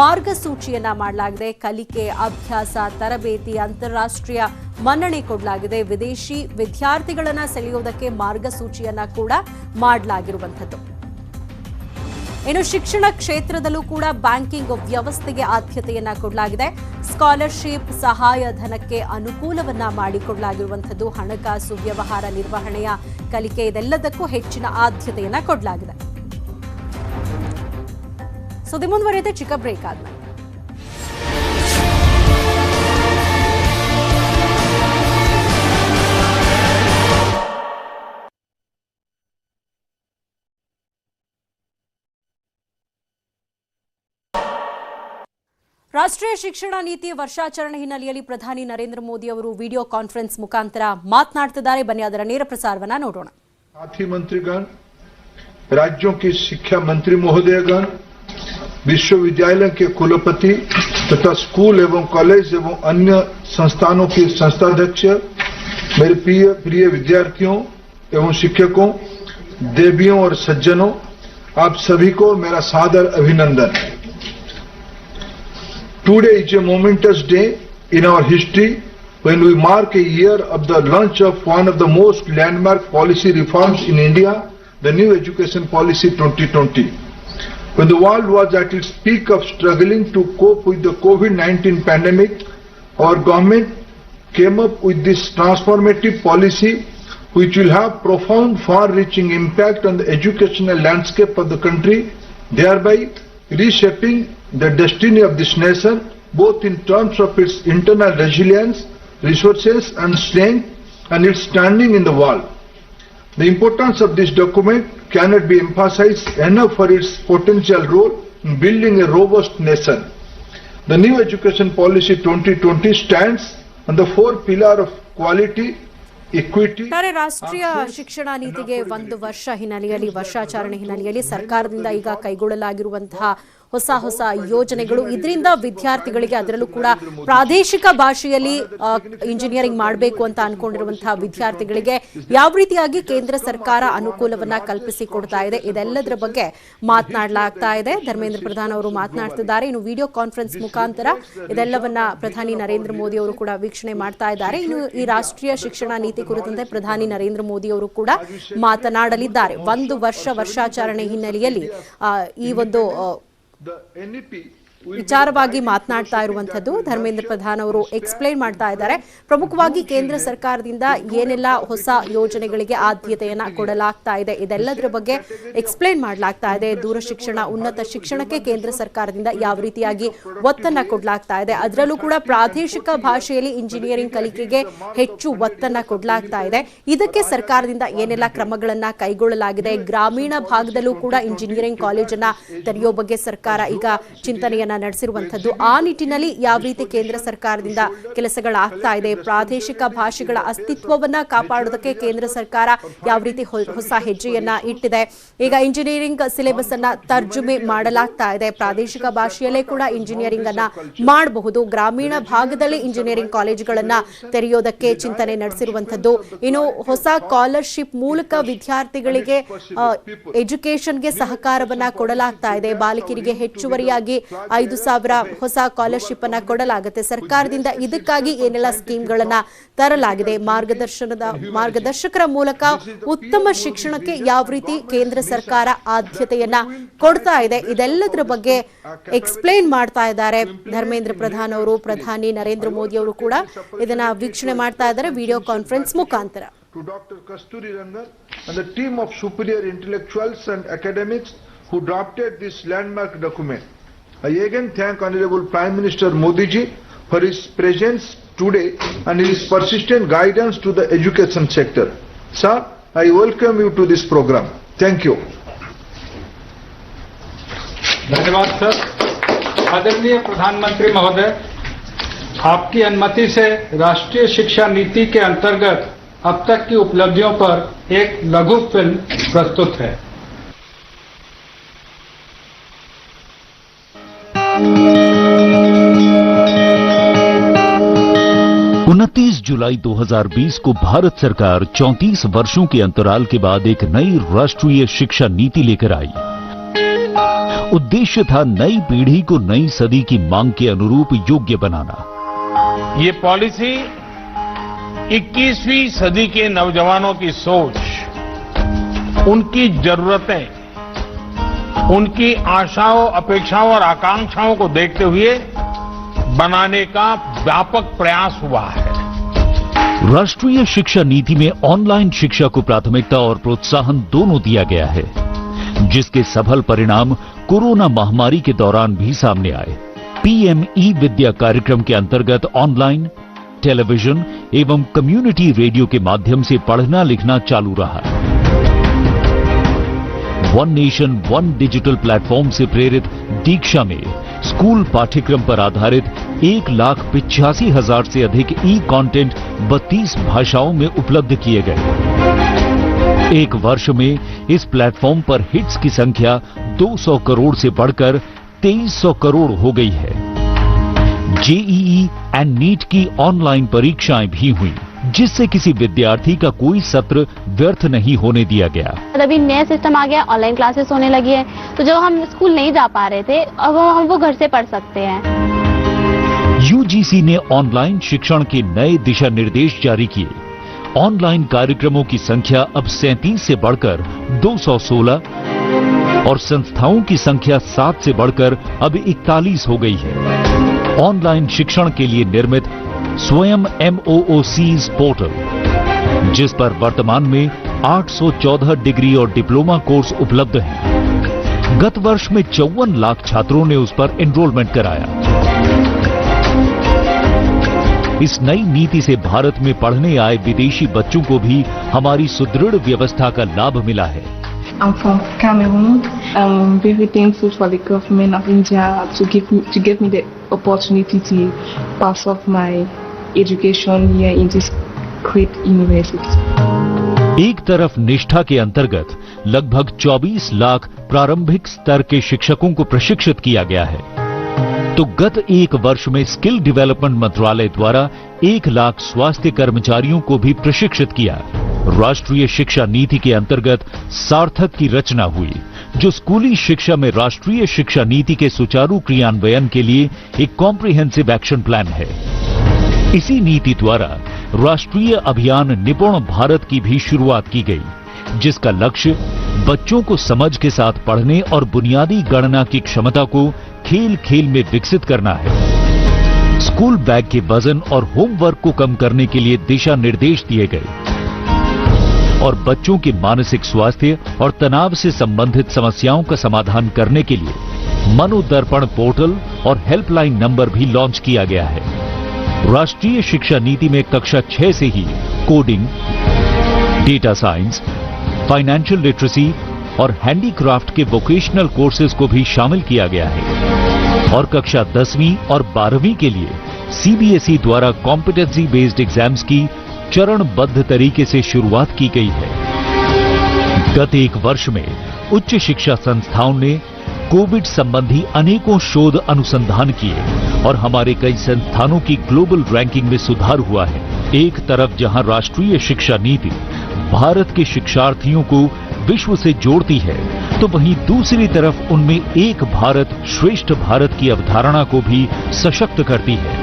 ಮಾರ್ಗಸೂಚಿಯನ್ನ ಮಾಡಲಾಗಿದೆ. ಕಲಿಕೆ, ಅಭ್ಯಾಸ, ತರಬೇತಿ, ಅಂತಾರಾಷ್ಟ್ರೀಯ ಮನ್ನಣೆ ಕೊಡಲಾಗಿದೆ. ವಿದೇಶಿ ವಿದ್ಯಾರ್ಥಿಗಳನ್ನ ಸೆಳೆಯೋದಕ್ಕೆ ಮಾರ್ಗಸೂಚಿಯನ್ನ ಕೂಡ ಮಾಡಲಾಗಿರುವಂಥದ್ದು. ಇನ್ನು ಶಿಕ್ಷಣ ಕ್ಷೇತ್ರದಲ್ಲೂ ಕೂಡ ಬ್ಯಾಂಕಿಂಗ್ ವ್ಯವಸ್ಥೆಗೆ ಆದ್ಯತೆಯನ್ನ ಕೊಡಲಾಗಿದೆ. ಸ್ಕಾಲರ್ಶಿಪ್, ಸಹಾಯಧನಕ್ಕೆ ಅನುಕೂಲವನ್ನ ಮಾಡಿಕೊಡಲಾಗಿರುವಂಥದ್ದು. ಹಣಕಾಸು ವ್ಯವಹಾರ ನಿರ್ವಹಣೆಯ ಕಲಿಕೆ, ಇದೆಲ್ಲದಕ್ಕೂ ಹೆಚ್ಚಿನ ಆದ್ಯತೆಯನ್ನ ಕೊಡಲಾಗಿದೆ. ಸುದ್ದಿ ಮುಂದುವರಿಯುತ್ತೆ ಚಿಕ್ಕ ಬ್ರೇಕ್ ಆದ್ಮೇಲೆ. ರಾಷ್ಟ್ರೀಯ ಶಿಕ್ಷಣ ನೀತಿ ವರ್ಷಾಚರಣೆ ಹಿನ್ನೆಲೆಯಲ್ಲಿ ಪ್ರಧಾನಿ ನರೇಂದ್ರ ಮೋದಿ ಅವರು ವಿಡಿಯೋ ಕಾನ್ಫರೆನ್ಸ್ ಮುಖಾಂತರ ಮಾತನಾಡ್ತಿದ್ದಾರೆ. ಬನ್ನಿ ಅದರ ನೇರ ಪ್ರಸಾರವನ್ನ ನೋಡೋಣ. साथी मंत्रीगण, राज्यों के शिक्षा मंत्री महोदयगण, विश्वविद्यालय के कुलपति तथा स्कूल एवं कॉलेज एवं अन्य संस्थानों के संस्थाध्यक्ष, मेरे प्रिय विद्यार्थियों एवं शिक्षकों, देवियों और सज्जनों, आप सभी को मेरा सादर अभिनंदन। Today is a momentous day in our history when we mark a year of the launch of one of the most landmark policy reforms in India, the New Education Policy 2020. When the world was at its peak of struggling to cope with the COVID-19 pandemic, our government came up with this transformative policy which will have profound, far-reaching impact on the educational landscape of the country, thereby reshaping the destiny of this nation, both in terms of its internal resilience, resources and strength, and its standing in the world. The importance of this document cannot be emphasized enough for its potential role in building a robust nation. The New Education Policy 2020 stands on the 4 pillars of quality, ರಾಷ್ಟ್ರೀಯ ಶಿಕ್ಷಣ ನೀತಿಗೆ 1 ವರ್ಷ ಹಿನ್ನೆಲೆಯಲ್ಲಿ, ವರ್ಷಾಚರಣೆ ಹಿನ್ನೆಲೆಯಲ್ಲಿ ಸರ್ಕಾರದಿಂದ ಈಗ ಕೈಗೊಳ್ಳಲಾಗಿರುವಂತಹ ಹೊಸ ಯೋಜನೆಗಳು, ಇದರಿಂದ ವಿದ್ಯಾರ್ಥಿಗಳಿಗೆ, ಅದರಲ್ಲೂ ಕೂಡ ಪ್ರಾದೇಶಿಕ ಭಾಷೆಯಲ್ಲಿ ಇಂಜಿನಿಯರಿಂಗ್ ಮಾಡಬೇಕು ಅಂತ ಅನ್ಕೊಂಡಿರುವಂತಹ ವಿದ್ಯಾರ್ಥಿಗಳಿಗೆ ಯಾವ ರೀತಿಯಾಗಿ ಕೇಂದ್ರ ಸರ್ಕಾರ ಅನುಕೂಲವನ್ನ ಕಲ್ಪಿಸಿಕೊಡ್ತಾ ಇದೆ, ಇದೆಲ್ಲದರ ಬಗ್ಗೆ ಮಾತನಾಡಲಾಗ್ತಾ ಇದೆ. ಧರ್ಮೇಂದ್ರ ಪ್ರಧಾನ್ ಅವರು ಮಾತನಾಡ್ತಿದ್ದಾರೆ. ಇನ್ನು ವಿಡಿಯೋ ಕಾನ್ಫರೆನ್ಸ್ ಮುಖಾಂತರ ಇದೆಲ್ಲವನ್ನ ಪ್ರಧಾನಿ ನರೇಂದ್ರ ಮೋದಿ ಅವರು ಕೂಡ ವೀಕ್ಷಣೆ ಮಾಡ್ತಾ ಇದ್ದಾರೆ. ಇನ್ನು ಈ ರಾಷ್ಟ್ರೀಯ ಶಿಕ್ಷಣ ನೀತಿ ಕುರಿತಂತೆ ಪ್ರಧಾನಿ ನರೇಂದ್ರ ಮೋದಿ ಅವರು ಕೂಡ ಮಾತನಾಡಲಿದ್ದಾರೆ. 1 ವರ್ಷಾಚರಣೆ ಹಿನ್ನೆಲೆಯಲ್ಲಿ ಈ ಒಂದು ವಿಚಾರವಾಗಿ ಮಾತನಾಡ್ತಾ ಇರುವಂತದ್ದು ಧರ್ಮೇಂದ್ರ ಪ್ರಧಾನ್ ಅವರು ಎಕ್ಸ್ಪ್ಲೈನ್ ಮಾಡ್ತಾ ಇದ್ದಾರೆ. ಪ್ರಮುಖವಾಗಿ ಕೇಂದ್ರ ಸರ್ಕಾರದಿಂದ ಏನೆಲ್ಲ ಹೊಸ ಯೋಜನೆಗಳಿಗೆ ಆದ್ಯತೆಯನ್ನ ಕೊಡಲಾಗ್ತಾ ಇದೆ, ಇದೆಲ್ಲದರ ಬಗ್ಗೆ ಎಕ್ಸ್ಪ್ಲೈನ್ ಮಾಡಲಾಗ್ತಾ ಇದೆ. ದೂರ ಶಿಕ್ಷಣ, ಉನ್ನತ ಶಿಕ್ಷಣಕ್ಕೆ ಕೇಂದ್ರ ಸರ್ಕಾರದಿಂದ ಯಾವ ರೀತಿಯಾಗಿ ಒತ್ತನ್ನ ಕೊಡಲಾಗ್ತಾ ಇದೆ, ಅದರಲ್ಲೂ ಕೂಡ ಪ್ರಾದೇಶಿಕ ಭಾಷೆಯಲ್ಲಿ ಇಂಜಿನಿಯರಿಂಗ್ ಕಲಿಕೆಗೆ ಹೆಚ್ಚು ಒತ್ತನ್ನ ಕೊಡಲಾಗ್ತಾ ಇದೆ. ಇದಕ್ಕೆ ಸರ್ಕಾರದಿಂದ ಏನೆಲ್ಲ ಕ್ರಮಗಳನ್ನ ಕೈಗೊಳ್ಳಲಾಗಿದೆ, ಗ್ರಾಮೀಣ ಭಾಗದಲ್ಲೂ ಕೂಡ ಇಂಜಿನಿಯರಿಂಗ್ ಕಾಲೇಜನ್ನ ತೆರೆಯೋ ಬಗ್ಗೆ ಸರ್ಕಾರ ಈಗ ಚಿಂತನೆಯನ್ನ ನಡೆಸಿರುವಂತದ್ದು. ಆ ನಿಟ್ಟಿನಲ್ಲಿ ಯಾವ ರೀತಿ ಕೇಂದ್ರ ಸರ್ಕಾರದಿಂದ ಕೆಲಸಗಳಾಗ್ತಾ ಇದೆ, ಪ್ರಾದೇಶಿಕ ಭಾಷೆಗಳ ಅಸ್ತಿತ್ವವನ್ನ ಕಾಪಾಡೋದಕ್ಕೆ ಕೇಂದ್ರ ಸರ್ಕಾರ ಯಾವ ರೀತಿ ಹೊಸ ಹೆಜ್ಜೆಯನ್ನ ಇಟ್ಟಿದೆ. ಈಗ ಇಂಜಿನಿಯರಿಂಗ್ ಸಿಲೆಬಸ್ ಅನ್ನ ತರ್ಜುಮೆ ಮಾಡಲಾಗ್ತಾ ಇದೆ. ಪ್ರಾದೇಶಿಕ ಭಾಷೆಯಲ್ಲೇ ಕೂಡ ಇಂಜಿನಿಯರಿಂಗ್ ಅನ್ನ ಮಾಡಬಹುದು. ಗ್ರಾಮೀಣ ಭಾಗದಲ್ಲಿ ಇಂಜಿನಿಯರಿಂಗ್ ಕಾಲೇಜುಗಳನ್ನ ತೆರೆಯೋದಕ್ಕೆ ಚಿಂತನೆ ನಡೆಸಿರುವಂತದ್ದು. ಇನ್ನು ಹೊಸ ಸ್ಕಾಲರ್ಶಿಪ್ ಮೂಲಕ ವಿದ್ಯಾರ್ಥಿಗಳಿಗೆ ಎಜುಕೇಶನ್ಗೆ ಸಹಕಾರವನ್ನ ಕೊಡಲಾಗ್ತಾ ಇದೆ. ಬಾಲಕಿಯರಿಗೆ ಹೆಚ್ಚುವರಿಯಾಗಿ 5,000 ಹೊಸ ಸ್ಕಾಲರ್ಶಿಪ್ ಅನ್ನ ಕೊಡಲಾಗುತ್ತೆ. ಸರ್ಕಾರದಿಂದ ಇದಕ್ಕಾಗಿ ಏನೆಲ್ಲ ಸ್ಕೀಮ್ಗಳನ್ನ ತರಲಾಗಿದೆ, ಮಾರ್ಗದರ್ಶಕರ ಮೂಲಕ ಉತ್ತಮ ಶಿಕ್ಷಣಕ್ಕೆ ಯಾವ ರೀತಿ ಕೇಂದ್ರ ಸರ್ಕಾರ ಆದ್ಯತೆಯನ್ನ ಕೊಡ್ತಾ ಇದೆ, ಇದೆಲ್ಲದರ ಬಗ್ಗೆ ಎಕ್ಸ್ಪ್ಲೈನ್ ಮಾಡ್ತಾ ಇದ್ದಾರೆ ಧರ್ಮೇಂದ್ರ ಪ್ರಧಾನ್ ಅವರು. ಪ್ರಧಾನಿ ನರೇಂದ್ರ ಮೋದಿ ಅವರು ಕೂಡ ಇದನ್ನ ವೀಕ್ಷಣೆ ಮಾಡ್ತಾ ಇದ್ದಾರೆ ವಿಡಿಯೋ ಕಾನ್ಫರೆನ್ಸ್ ಮುಖಾಂತರ. To Dr. Kasturi Rangan and the team of superior intellectuals and academics who drafted this landmark document. I again thank Honorable Prime Minister Modi ji for his presence today and his persistent guidance to the education sector. Sir, I welcome you to this program. Thank you. धन्यवाद sir. आदरणीय प्रधानमंत्री महोदय, आपकी अनुमति से राष्ट्रीय शिक्षा नीति के अंतर्गत अब तक की उपलब्धियों पर एक लघु फिल्म प्रस्तुत है. 29 जुलाई 2020 को भारत सरकार 34 वर्षों के अंतराल के बाद एक नई राष्ट्रीय शिक्षा नीति लेकर आई. उद्देश्य था नई पीढ़ी को नई सदी की मांग के अनुरूप योग्य बनाना. ये पॉलिसी 21वीं सदी के नौजवानों की सोच, उनकी जरूरतें, उनकी आशाओं, अपेक्षाओं और आकांक्षाओं को देखते हुए बनाने का व्यापक प्रयास हुआ है. राष्ट्रीय शिक्षा नीति में ऑनलाइन शिक्षा को प्राथमिकता और प्रोत्साहन दोनों दिया गया है, जिसके सफल परिणाम कोरोना महामारी के दौरान भी सामने आए. पीएम ई विद्या कार्यक्रम के अंतर्गत ऑनलाइन, टेलीविजन एवं कम्युनिटी रेडियो के माध्यम से पढ़ना लिखना चालू रहा. One nation one digital platform से प्रेरित दीक्षा में स्कूल पाठ्यक्रम पर आधारित 1,85,000 से अधिक ई कंटेंट 32 भाषाओं में उपलब्ध किए गए. एक वर्ष में इस प्लेटफॉर्म पर हिट्स की संख्या 200 करोड़ से बढ़कर 2300 करोड़ हो गई है. जेईई एंड नीट की ऑनलाइन परीक्षाएं भी हुई, जिससे किसी विद्यार्थी का कोई सत्र व्यर्थ नहीं होने दिया गया. अभी नया सिस्टम आ गया, ऑनलाइन क्लासेस होने लगी है, तो जो हम स्कूल नहीं जा पा रहे थे अब हम वो घर से पढ़ सकते हैं. यूजीसी ने ऑनलाइन शिक्षण के नए दिशा निर्देश जारी किए. ऑनलाइन कार्यक्रमों की संख्या अब 37 से बढ़कर 216 और संस्थाओं की संख्या 7 से बढ़कर अब 41 हो गई है. ऑनलाइन शिक्षण के लिए निर्मित स्वयं MOOCs पोर्टल, जिस पर वर्तमान में 814 डिग्री और डिप्लोमा कोर्स उपलब्ध हैं. गत वर्ष में 54 लाख छात्रों ने उस पर एनरोलमेंट कराया. इस नई नीति से भारत में पढ़ने आए विदेशी बच्चों को भी हमारी सुदृढ़ व्यवस्था का लाभ मिला है. I'm from Cameroon. I'm very thankful for the government of India to give me the opportunity to pass off my education here in this great university. एक तरफ निष्ठा के अंतर्गत लगभग 24 लाख प्रारंभिक स्तर के शिक्षकों को प्रशिक्षित किया गया है, तो गत एक वर्ष में स्किल डेवलपमेंट मंत्रालय द्वारा 1 लाख स्वास्थ्य कर्मचारियों को भी प्रशिक्षित किया। राष्ट्रीय शिक्षा नीति के अंतर्गत सार्थक की रचना हुई, जो स्कूली शिक्षा में राष्ट्रीय शिक्षा नीति के सुचारू क्रियान्वयन के लिए एक कॉम्प्रिहेंसिव एक्शन प्लान है। इसी नीति द्वारा राष्ट्रीय अभियान निपुण भारत की भी शुरुआत की गई, जिसका लक्ष्य बच्चों को समझ के साथ पढ़ने और बुनियादी गणना की क्षमता को खेल खेल में विकसित करना है। स्कूल बैग के वजन और होमवर्क को कम करने के लिए दिशा निर्देश दिए गए और बच्चों के मानसिक स्वास्थ्य और तनाव से संबंधित समस्याओं का समाधान करने के लिए मनोदर्पण पोर्टल और हेल्पलाइन नंबर भी लॉन्च किया गया है। राष्ट्रीय शिक्षा नीति में कक्षा 6 से ही coding, data science, financial literacy और हैंडीक्राफ्ट के वोकेशनल कोर्सेज को भी शामिल किया गया है और कक्षा 10वीं और 12वीं के लिए सीबीएसई द्वारा कॉम्पिटेंसी बेस्ड एग्जाम्स की चरणबद्ध तरीके से शुरुआत की गई है। गत एक वर्ष में उच्च शिक्षा संस्थाओं ने कोविड संबंधी अनेकों शोध अनुसंधान किए और हमारे कई संस्थानों की ग्लोबल रैंकिंग में सुधार हुआ है। एक तरफ जहां राष्ट्रीय शिक्षा नीति भारत के शिक्षार्थियों को विश्व से जोड़ती है, तो वहीं दूसरी तरफ उनमें एक भारत श्रेष्ठ भारत की अवधारणा को भी सशक्त करती है,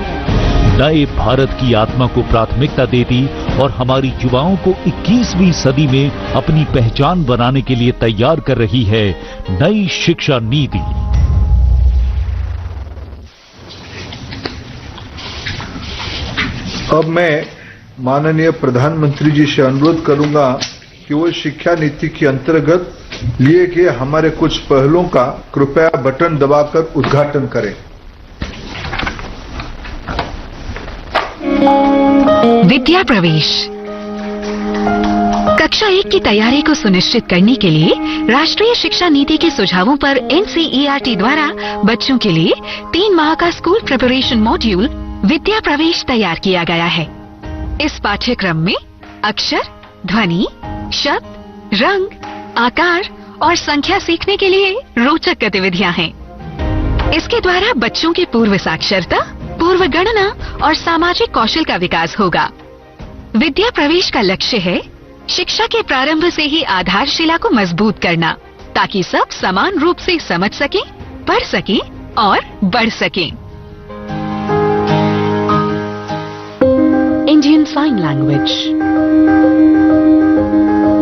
नए भारत की आत्मा को प्राथमिकता देती और हमारी युवाओं को 21वीं सदी में अपनी पहचान बनाने के लिए तैयार कर रही है नई शिक्षा नीति। अब मैं माननीय प्रधानमंत्री जी से अनुरोध करूंगा कि वो शिक्षा नीति के अंतर्गत लिए गए हमारे कुछ पहलों का कृपया बटन दबाकर उद्घाटन करें। विद्या प्रवेश कक्षा 1 की तैयारी को सुनिश्चित करने के लिए राष्ट्रीय शिक्षा नीति के सुझावों पर एनसीईआरटी द्वारा बच्चों के लिए 3 माह का स्कूल प्रिपरेशन मॉड्यूल विद्या प्रवेश तैयार किया गया है। इस पाठ्यक्रम में अक्षर, ध्वनि, शब्द, रंग, आकार और संख्या सीखने के लिए रोचक गतिविधियां हैं। इसके द्वारा बच्चों की पूर्व साक्षरता, पूर्व गणना और सामाजिक कौशल का विकास होगा। विद्या प्रवेश का लक्ष्य है शिक्षा के प्रारंभ से ही आधारशिला को मजबूत करना, ताकि सब समान रूप से समझ सकें, पढ़ सकें और बढ़ सकें। Indian sign language.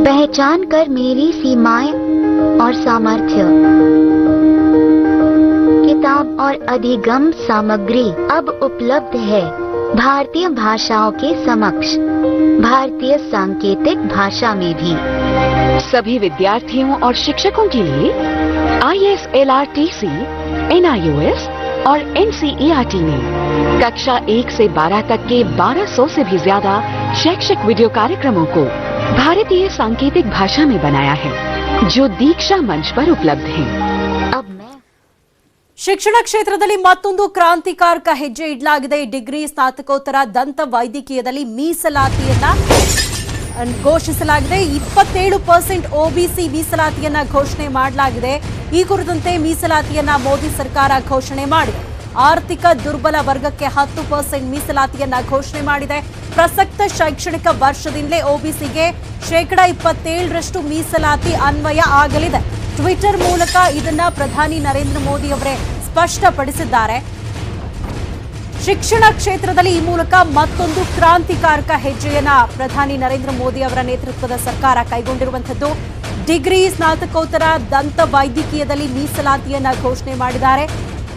पहचान कर मेरी सीमाएं और सामर्थ्य। किताब और अधिगम सामग्री अब उपलब्ध है भारतीय भाषाओं के समक्ष, भारतीय सांकेतिक भाषा में भी। सभी विद्यार्थियों और शिक्षकों के लिए ISLRTC, NIOS और NCERT ने कक्षा 1 से 12 तक के 1200 से भी ज्यादा शैक्षिक वीडियो कार्यक्रमों को भारतीय सांकेतिक भाषा में बनाया है, जो दीक्षा मंच पर उपलब्ध है। ಶಿಕ್ಷಣ ಕ್ಷೇತ್ರದಲ್ಲಿ ಮತ್ತೊಂದು ಕ್ರಾಂತಿಕಾರಕ ಹೆಜ್ಜೆ ಇಡಲಾಗಿದೆ। ಡಿಗ್ರಿ ಸ್ನಾತಕೋತ್ತರ ದಂತ ವೈದ್ಯಕೀಯದಲ್ಲಿ ಮೀಸಲಾತಿಯನ್ನ ಘೋಷಿಸಲಾಗಿದೆ। 27% OBC ಮೀಸಲಾತಿಯನ್ನ ಘೋಷಣೆ ಮಾಡಲಾಗಿದೆ। ಈ ಕುರಿತಂತೆ ಮೀಸಲಾತಿಯನ್ನ ಮೋದಿ ಸರ್ಕಾರ ಘೋಷಣೆ ಮಾಡಿದೆ। ಆರ್ಥಿಕ ದುರ್ಬಲ ವರ್ಗಕ್ಕೆ 10% ಮೀಸಲಾತಿಯನ್ನ ಘೋಷಣೆ ಮಾಡಿದೆ। ಪ್ರಸಕ್ತ ಶೈಕ್ಷಣಿಕ ವರ್ಷದಿಂದಲೇ OBCಗೆ 27% ಮೀಸಲಾತಿ ಅನ್ವಯ ಆಗಲಿದೆ। ಟ್ವಿಟರ್ ಮೂಲಕ ಇದನ್ನ ಪ್ರಧಾನಿ ನರೇಂದ್ರ ಮೋದಿ ಅವರೇ ಸ್ಪಷ್ಟಪಡಿಸಿದ್ದಾರೆ। ಶಿಕ್ಷಣ ಕ್ಷೇತ್ರದಲ್ಲಿ ಈ ಮೂಲಕ ಮತ್ತೊಂದು ಕ್ರಾಂತಿಕಾರಕ ಹೆಜ್ಜೆಯನ್ನ ಪ್ರಧಾನಿ ನರೇಂದ್ರ ಮೋದಿ ಅವರ ನೇತೃತ್ವದ ಸರ್ಕಾರ ಕೈಗೊಂಡಿರುವಂತದ್ದು। ಡಿಗ್ರಿ ಸ್ನಾತಕೋತ್ತರ ದಂತ ವೈದ್ಯಕೀಯದಲ್ಲಿ ಮೀಸಲಾತಿಯನ್ನ ಘೋಷಣೆ ಮಾಡಿದ್ದಾರೆ।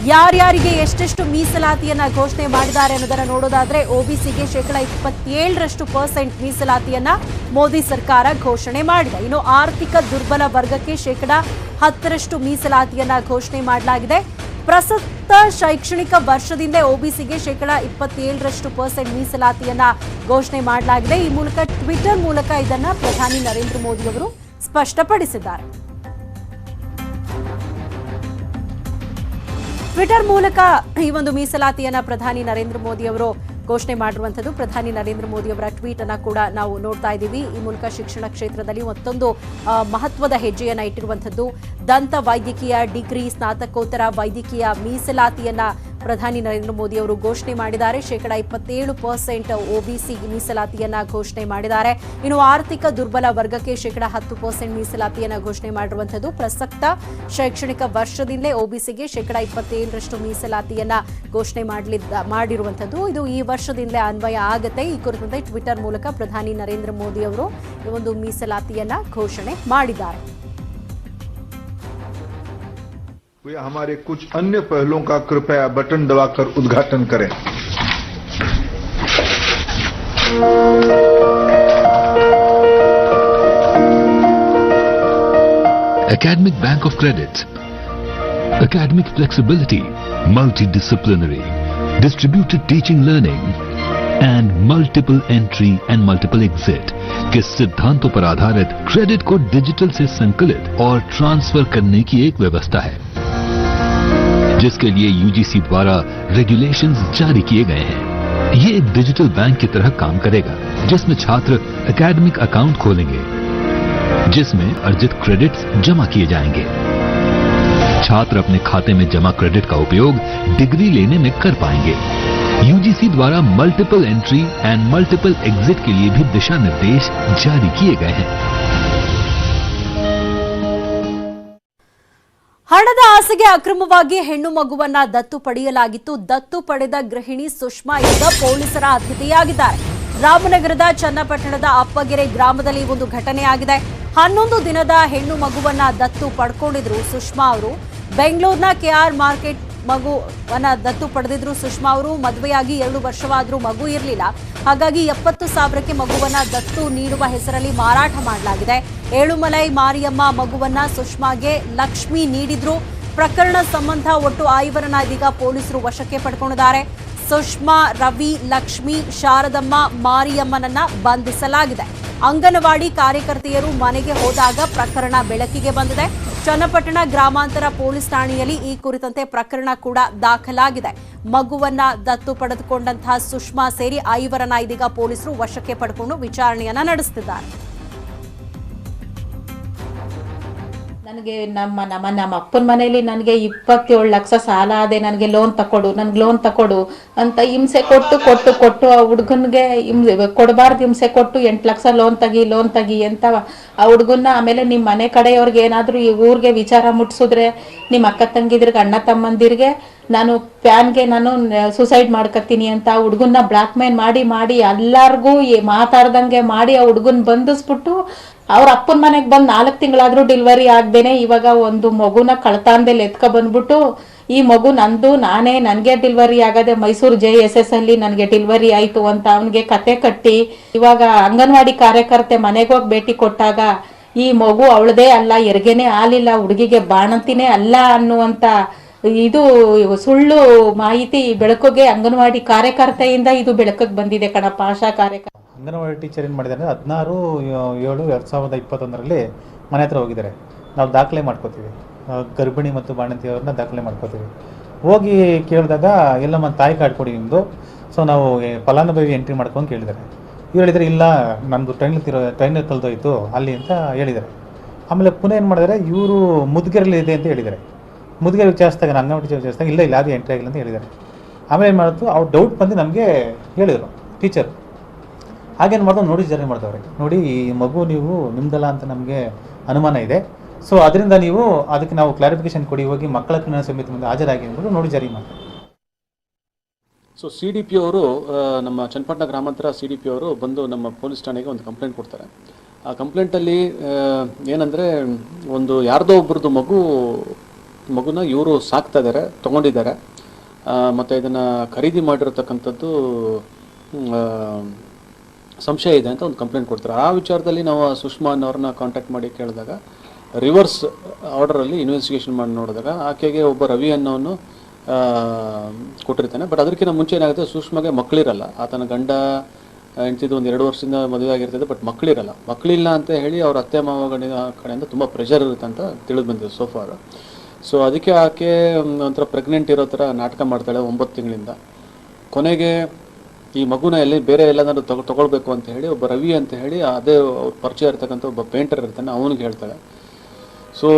ಯಾರ್ಯಾರಿಗೆ ಎಷ್ಟೆಷ್ಟು ಮೀಸಲಾತಿಯನ್ನ ಘೋಷಣೆ ಮಾಡಿದ್ದಾರೆ ಅನ್ನೋದನ್ನ ನೋಡೋದಾದ್ರೆ OBCಗೆ 27% ಮೀಸಲಾತಿಯನ್ನ ಮೋದಿ ಸರ್ಕಾರ ಘೋಷಣೆ ಮಾಡಿದೆ। ಇನ್ನು ಆರ್ಥಿಕ ದುರ್ಬಲ ವರ್ಗಕ್ಕೆ 10% ಮೀಸಲಾತಿಯನ್ನ ಘೋಷಣೆ ಮಾಡಲಾಗಿದೆ। ಪ್ರಸಕ್ತ ಶೈಕ್ಷಣಿಕ ವರ್ಷದಿಂದ OBCಗೆ 27% ಮೀಸಲಾತಿಯನ್ನ ಘೋಷಣೆ ಮಾಡಲಾಗಿದೆ। ಈ ಮೂಲಕ ಟ್ವಿಟರ್ ಮೂಲಕ ಇದನ್ನ ಪ್ರಧಾನಿ ನರೇಂದ್ರ ಮೋದಿ ಅವರು ಸ್ಪಷ್ಟಪಡಿಸಿದ್ದಾರೆ। ಟ್ವಿಟರ್ ಮೂಲಕ ಈ ಒಂದು ಮೀಸಲಾತಿಯನ್ನ ಪ್ರಧಾನಿ ನರೇಂದ್ರ ಮೋದಿ ಅವರು ಘೋಷಣೆ ಮಾಡಿರುವಂಥದ್ದು. ಪ್ರಧಾನಿ ನರೇಂದ್ರ ಮೋದಿ ಅವರ ಟ್ವೀಟ್ ಅನ್ನ ಕೂಡ ನಾವು ನೋಡ್ತಾ ಇದ್ದೀವಿ. ಈ ಮೂಲಕ ಶಿಕ್ಷಣ ಕ್ಷೇತ್ರದಲ್ಲಿ ಮತ್ತೊಂದು ಮಹತ್ವದ ಹೆಜ್ಜೆಯನ್ನ ಇಟ್ಟಿರುವಂಥದ್ದು. ದಂತ ವೈದ್ಯಕೀಯ ಡಿಗ್ರಿ, ಸ್ನಾತಕೋತ್ತರ ವೈದ್ಯಕೀಯ ಮೀಸಲಾತಿಯನ್ನ ಪ್ರಧಾನಿ ನರೇಂದ್ರ ಮೋದಿ ಅವರು ಘೋಷಣೆ ಮಾಡಿದ್ದಾರೆ. 27% ಒಬಿಸಿ ಮೀಸಲಾತಿಯನ್ನ ಘೋಷಣೆ ಮಾಡಿದ್ದಾರೆ. ಇನ್ನು ಆರ್ಥಿಕ ದುರ್ಬಲ ವರ್ಗಕ್ಕೆ 10% ಮೀಸಲಾತಿಯನ್ನ ಘೋಷಣೆ ಮಾಡಿರುವಂಥದ್ದು. ಪ್ರಸಕ್ತ ಶೈಕ್ಷಣಿಕ ವರ್ಷದಿಂದಲೇ ಒಬಿಸಿಗೆ 27% ಮೀಸಲಾತಿಯನ್ನ ಘೋಷಣೆ ಮಾಡಿರುವಂಥದ್ದು. ಇದು ಈ ವರ್ಷದಿಂದಲೇ ಅನ್ವಯ ಆಗುತ್ತೆ. ಈ ಕುರಿತಂತೆ ಟ್ವಿಟರ್ ಮೂಲಕ ಪ್ರಧಾನಿ ನರೇಂದ್ರ ಮೋದಿ ಅವರು ಈ ಒಂದು ಮೀಸಲಾತಿಯನ್ನ ಘೋಷಣೆ ಮಾಡಿದ್ದಾರೆ. हमारे कुछ अन्य पहलुओं का कृपया बटन दबाकर उद्घाटन करें. Academic Bank of Credit, academic flexibility, multidisciplinary, distributed teaching learning and multiple entry and multiple exit के सिद्धांतों पर आधारित क्रेडिट को डिजिटल से संकलित और ट्रांसफर करने की एक व्यवस्था है, जिसके लिए यूजीसी द्वारा रेगुलेशंस जारी किए गए हैं। ये एक डिजिटल बैंक की तरह काम करेगा, जिसमें छात्र एकेडमिक अकाउंट खोलेंगे, जिसमें अर्जित क्रेडिट्स जमा किए जाएंगे। छात्र अपने खाते में जमा क्रेडिट का उपयोग डिग्री लेने में कर पाएंगे। यूजीसी द्वारा multiple entry and multiple exit के लिए भी दिशा निर्देश जारी किए गए हैं। ಹಣದ ಆಸೆಗೆ ಅಕ್ರಮವಾಗಿ ಹೆಣ್ಣು ಮಗುವನ್ನ ದತ್ತು ಪಡೆಯಲಾಗಿತ್ತು. ದತ್ತು ಪಡೆದ ಗೃಹಿಣಿ ಸುಷ್ಮಾ ಈಗ ಪೊಲೀಸರ ಅತಿಥಿಯಾಗಿದ್ದಾರೆ. ರಾಮನಗರದ ಚನ್ನಪಟ್ಟಣದ ಅಪ್ಪಗೆರೆ ಗ್ರಾಮದಲ್ಲಿ ಒಂದು ಘಟನೆ ಆಗಿದೆ. 11 ದಿನದ ಹೆಣ್ಣು ಮಗುವನ್ನ ದತ್ತು ಪಡ್ಕೊಂಡಿದ್ರು ಸುಷ್ಮಾ ಅವರು. ಬೆಂಗಳೂರಿನ ಕೆಆರ್ ಮಾರ್ಕೆಟ್ ಮಗುವನ್ನ ದತ್ತು ಪಡೆದಿದ್ರು ಸುಷ್ಮಾ ಅವರು. ಮದುವೆಯಾಗಿ 2 ವರ್ಷವಾದರೂ ಮಗು ಇರಲಿಲ್ಲ. ಹಾಗಾಗಿ 70,000ಕ್ಕೆ ಮಗುವನ್ನ ದತ್ತು ನೀಡುವ ಹೆಸರಲ್ಲಿ ಮಾರಾಟ ಮಾಡಲಾಗಿದೆ. ಏಳುಮಲೈ ಮಾರಿಯಮ್ಮ ಮಗುವನ್ನ ಸುಷ್ಮಾಗೆ ಲಕ್ಷ್ಮಿ ನೀಡಿದ್ರು. ಪ್ರಕರಣ ಸಂಬಂಧ ಒಟ್ಟು 5 ಇದೀಗ ಪೊಲೀಸರು ವಶಕ್ಕೆ ಪಡ್ಕೊಂಡಿದ್ದಾರೆ. ಸುಷ್ಮಾ, ರವಿ, ಲಕ್ಷ್ಮಿ, ಶಾರದಮ್ಮ, ಮಾರಿಯಮ್ಮನನ್ನ ಬಂಧಿಸಲಾಗಿದೆ. ಅಂಗನವಾಡಿ ಕಾರ್ಯಕರ್ತೆಯರು ಮನೆಗೆ ಹೋದಾಗ ಪ್ರಕರಣ ಬೆಳಕಿಗೆ ಬಂದಿದೆ. ಚನ್ನಪಟ್ಟಣ ಗ್ರಾಮಾಂತರ ಪೊಲೀಸ್ ಠಾಣೆಯಲ್ಲಿ ಈ ಕುರಿತಂತೆ ಪ್ರಕರಣ ಕೂಡ ದಾಖಲಾಗಿದೆ. ಮಗುವನ್ನ ದತ್ತು ಪಡೆದುಕೊಂಡಂತಹ ಸುಷ್ಮಾ ಸೇರಿ 5 ಇದೀಗ ಪೊಲೀಸರು ವಶಕ್ಕೆ ಪಡೆದುಕೊಂಡು ವಿಚಾರಣೆಯನ್ನ ನಡೆಸುತ್ತಿದ್ದಾರೆ. ನನಗೆ ನಮ್ಮ ಅಪ್ಪನ ಮನೆಯಲ್ಲಿ ನನಗೆ 27 ಲಕ್ಷ ಸಾಲ ಆದೆ, ನನಗೆ ಲೋನ್ ತಕೊಡು ಅಂತ ಹಿಂಸೆ ಕೊಟ್ಟು ಆ ಹುಡುಗನ್ಗೆ ಕೊಡಬಾರ್ದು ಹಿಂಸೆ ಕೊಟ್ಟು 8 ಲಕ್ಷ ಲೋನ್ ತಗಿ ಅಂತ ಆ ಹುಡುಗನ್ನ. ಆಮೇಲೆ ನಿಮ್ಮ ಮನೆ ಕಡೆಯವ್ರಿಗೆ ಏನಾದರೂ ಈ ಊರಿಗೆ ವಿಚಾರ ಮುಟ್ಸಿದ್ರೆ, ನಿಮ್ಮ ಅಕ್ಕ ತಂಗಿದ್ರಿಗೆ, ಅಣ್ಣ ತಮ್ಮಂದಿರಿಗೆ ನಾನು ಪ್ಯಾನ್ಗೆ ನಾನು ಸೂಸೈಡ್ ಮಾಡ್ಕೊತೀನಿ ಅಂತ ಆ ಹುಡುಗನ್ನ ಬ್ಲಾಕ್ ಮೇಲ್ ಮಾಡಿ ಎಲ್ಲಾರ್ಗೂ ಮಾತಾಡ್ದಂಗೆ ಮಾಡಿ ಆ ಹುಡುಗನ್ ಬಂಧಿಸ್ಬಿಟ್ಟು ಅವ್ರ ಅಪ್ಪನ ಮನೆಗೆ ಬಂದು 4 ತಿಂಗಳಾದ್ರೂ ಡೆಲಿವರಿ ಆಗ್ದೇನೆ ಇವಾಗ ಒಂದು ಮಗುನ ಕಳ್ತಾಂದಲ್ಲಿ ಎತ್ಕೊ ಬಂದ್ಬಿಟ್ಟು, ಈ ಮಗು ನಂದು, ನನಗೆ ಡೆಲಿವರಿ ಆಗದೆ ಮೈಸೂರು JSS ಅಲ್ಲಿ ನನಗೆ ಡೆಲಿವರಿ ಆಯ್ತು ಅಂತ ಅವನಿಗೆ ಕತೆ ಕಟ್ಟಿ, ಇವಾಗ ಅಂಗನವಾಡಿ ಕಾರ್ಯಕರ್ತೆ ಮನೆಗೆ ಹೋಗಿ ಭೇಟಿ ಕೊಟ್ಟಾಗ ಈ ಮಗು ಅವಳದೇ ಅಲ್ಲ, ಹೆರಿಗೆನೇ ಆಲಿಲ್ಲ, ಹುಡುಗಿಗೆ ಬಾಣಂತಿನೇ ಅಲ್ಲ ಅನ್ನುವಂತ ಇದು ಸುಳ್ಳು ಮಾಹಿತಿ ಬೆಳಕಿಗೆ ಅಂಗನವಾಡಿ ಕಾರ್ಯಕರ್ತೆಯಿಂದ ಇದು ಬೆಳಕಿಗೆ ಬಂದಿದೆ ಕಣಪ್ಪ. ಆಶಾ ಕಾರ್ಯಕರ್ತೆ ಅಂಗನವಾಡಿ ಟೀಚರ್ ಏನು ಮಾಡಿದ್ದಾರೆ ಅಂದರೆ 16/7/2021 ಮನೆ ಹತ್ರ ಹೋಗಿದ್ದಾರೆ. ನಾವು ದಾಖಲೆ ಮಾಡ್ಕೋತೀವಿ, ಗರ್ಭಿಣಿ ಮತ್ತು ಬಾಣಂತಿಯವ್ರನ್ನ ದಾಖಲೆ ಮಾಡ್ಕೋತೀವಿ. ಹೋಗಿ ಕೇಳಿದಾಗ ಎಲ್ಲಮ್ಮ ತಾಯಿ ಕಾರ್ಡ್ ಕೊಡಿ ನಿಮ್ಮದು, ಸೊ ನಾವು ಫಲಾನುಭವಿ ಎಂಟ್ರಿ ಮಾಡ್ಕೊಂಡು ಕೇಳಿದ್ದಾರೆ. ಇವ್ರು ಹೇಳಿದರೆ ಇಲ್ಲ ನಮ್ಮದು ಟ್ರೈನ್ ಕಳೆದೋಯ್ತು ಅಲ್ಲಿ ಅಂತ ಹೇಳಿದ್ದಾರೆ. ಆಮೇಲೆ ಪುನಃ ಏನು ಮಾಡಿದ್ದಾರೆ, ಇವರು ಮುದ್ಗೆರಲ್ಲಿ ಇದೆ ಅಂತ ಹೇಳಿದ್ದಾರೆ. ಮುದ್ಗೆರೆ ವಿಚಾರಿಸಿದಾಗ ಅಂಗನವಾಡಿ ವಿಚಾರಿಸಿದಾಗ ಇಲ್ಲ ಯಾವುದು ಎಂಟ್ರಿ ಆಗಿಲ್ಲ ಅಂತ ಹೇಳಿದ್ದಾರೆ. ಆಮೇಲೆ ಏನು ಮಾಡಿದ್ರು, ಅವ್ರು ಡೌಟ್ ಬಂದು ನಮಗೆ ಹೇಳಿದರು ಟೀಚರ್. ಹಾಗೇನು ಮಾಡಿದ್ರು, ನೋಡಿ ಜಾರಿ ಮಾಡ್ದವ್ರೆ, ನೋಡಿ ಈ ಮಗು ನೀವು ನಿಮ್ದಲ್ಲ ಅಂತ ನಮಗೆ ಅನುಮಾನ ಇದೆ, ಸೊ ಅದರಿಂದ ನೀವು ಅದಕ್ಕೆ ನಾವು ಕ್ಲಾರಿಫಿಕೇಶನ್ ಕೊಡಿ, ಹೋಗಿ ಮಕ್ಕಳ ಕಲ್ಯಾಣ ಸಮಿತಿ ಮುಂದೆ ಹಾಜರಾಗಿ ಅಂದ್ಬಿಟ್ಟು ನೋಡಿ ಜಾರಿ ಮಾಡ್ತಾರೆ. ಸೊ CDP ಅವರು, ನಮ್ಮ ಚನ್ನಪಟ್ಟಣ ಗ್ರಾಮಾಂತರ CDP ಅವರು ಬಂದು ನಮ್ಮ ಪೊಲೀಸ್ ಠಾಣೆಗೆ ಒಂದು ಕಂಪ್ಲೇಂಟ್ ಕೊಡ್ತಾರೆ. ಆ ಕಂಪ್ಲೇಂಟಲ್ಲಿ ಏನಂದರೆ, ಒಂದು ಯಾರ್ದೋ ಒಬ್ಬರದ್ದು ಮಗುನ ಇವರು ಸಾಕ್ತಾ ಇದ್ದಾರೆ, ತೊಗೊಂಡಿದ್ದಾರೆ, ಮತ್ತು ಇದನ್ನು ಖರೀದಿ ಮಾಡಿರತಕ್ಕಂಥದ್ದು ಸಂಶಯ ಇದೆ ಅಂತ ಒಂದು ಕಂಪ್ಲೇಂಟ್ ಕೊಡ್ತಾರೆ. ಆ ವಿಚಾರದಲ್ಲಿ ನಾವು ಸುಷ್ಮಾ ಅನ್ನೋರನ್ನ ಕಾಂಟ್ಯಾಕ್ಟ್ ಮಾಡಿ ಕೇಳಿದಾಗ ರಿವರ್ಸ್ ಆರ್ಡರಲ್ಲಿ ಇನ್ವೆಸ್ಟಿಗೇಷನ್ ಮಾಡಿ ನೋಡಿದಾಗ ಆಕೆಗೆ ಒಬ್ಬ ರವಿ ಅನ್ನೋನು ಕೊಟ್ಟಿರ್ತಾನೆ. ಬಟ್ ಅದಕ್ಕಿಂತ ಮುಂಚೆ ಏನಾಗುತ್ತೆ, ಸುಷ್ಮಾಗೆ ಮಕ್ಕಳಿರಲ್ಲ. ಆತನ ಗಂಡ ಹೆಂಡ್ತಿದ್ದು ಒಂದು 2 ವರ್ಷದಿಂದ ಮದುವೆ ಆಗಿರ್ತದೆ, ಬಟ್ ಮಕ್ಕಳಿಲ್ಲ ಅಂತ ಹೇಳಿ ಅವ್ರ ಅತ್ತೆ ಮಾವ ಕಡೆಯಿಂದ ತುಂಬ ಪ್ರೆಷರ್ ಇರುತ್ತೆ ಅಂತ ತಿಳಿದು ಬಂದಿದೆ ಸೋಫಾರ್. ಸೊ ಅದಕ್ಕೆ ಆಕೆ ಒಂಥರ ಪ್ರೆಗ್ನೆಂಟ್ ಇರೋ ಥರ ನಾಟಕ ಮಾಡ್ತಾಳೆ 9 ತಿಂಗಳಿಂದ. ಕೊನೆಗೆ ಈ ಮಗುನ ಎಲ್ಲಿ ಬೇರೆ ಎಲ್ಲಾದ್ರೂ ತಗೊಳ್ಬೇಕು ಅಂತ ಹೇಳಿ ಒಬ್ಬ ರವಿ ಅಂತ ಹೇಳಿ ಅದೇ ಅವ್ರ ಪರಿಚಯ ಇರ್ತಕ್ಕಂಥ ಒಬ್ಬ ಪೇಂಟರ್ ಇರ್ತಾನೆ, ಅವನಿಗೆ ಹೇಳ್ತಾಳೆ. ಸೊ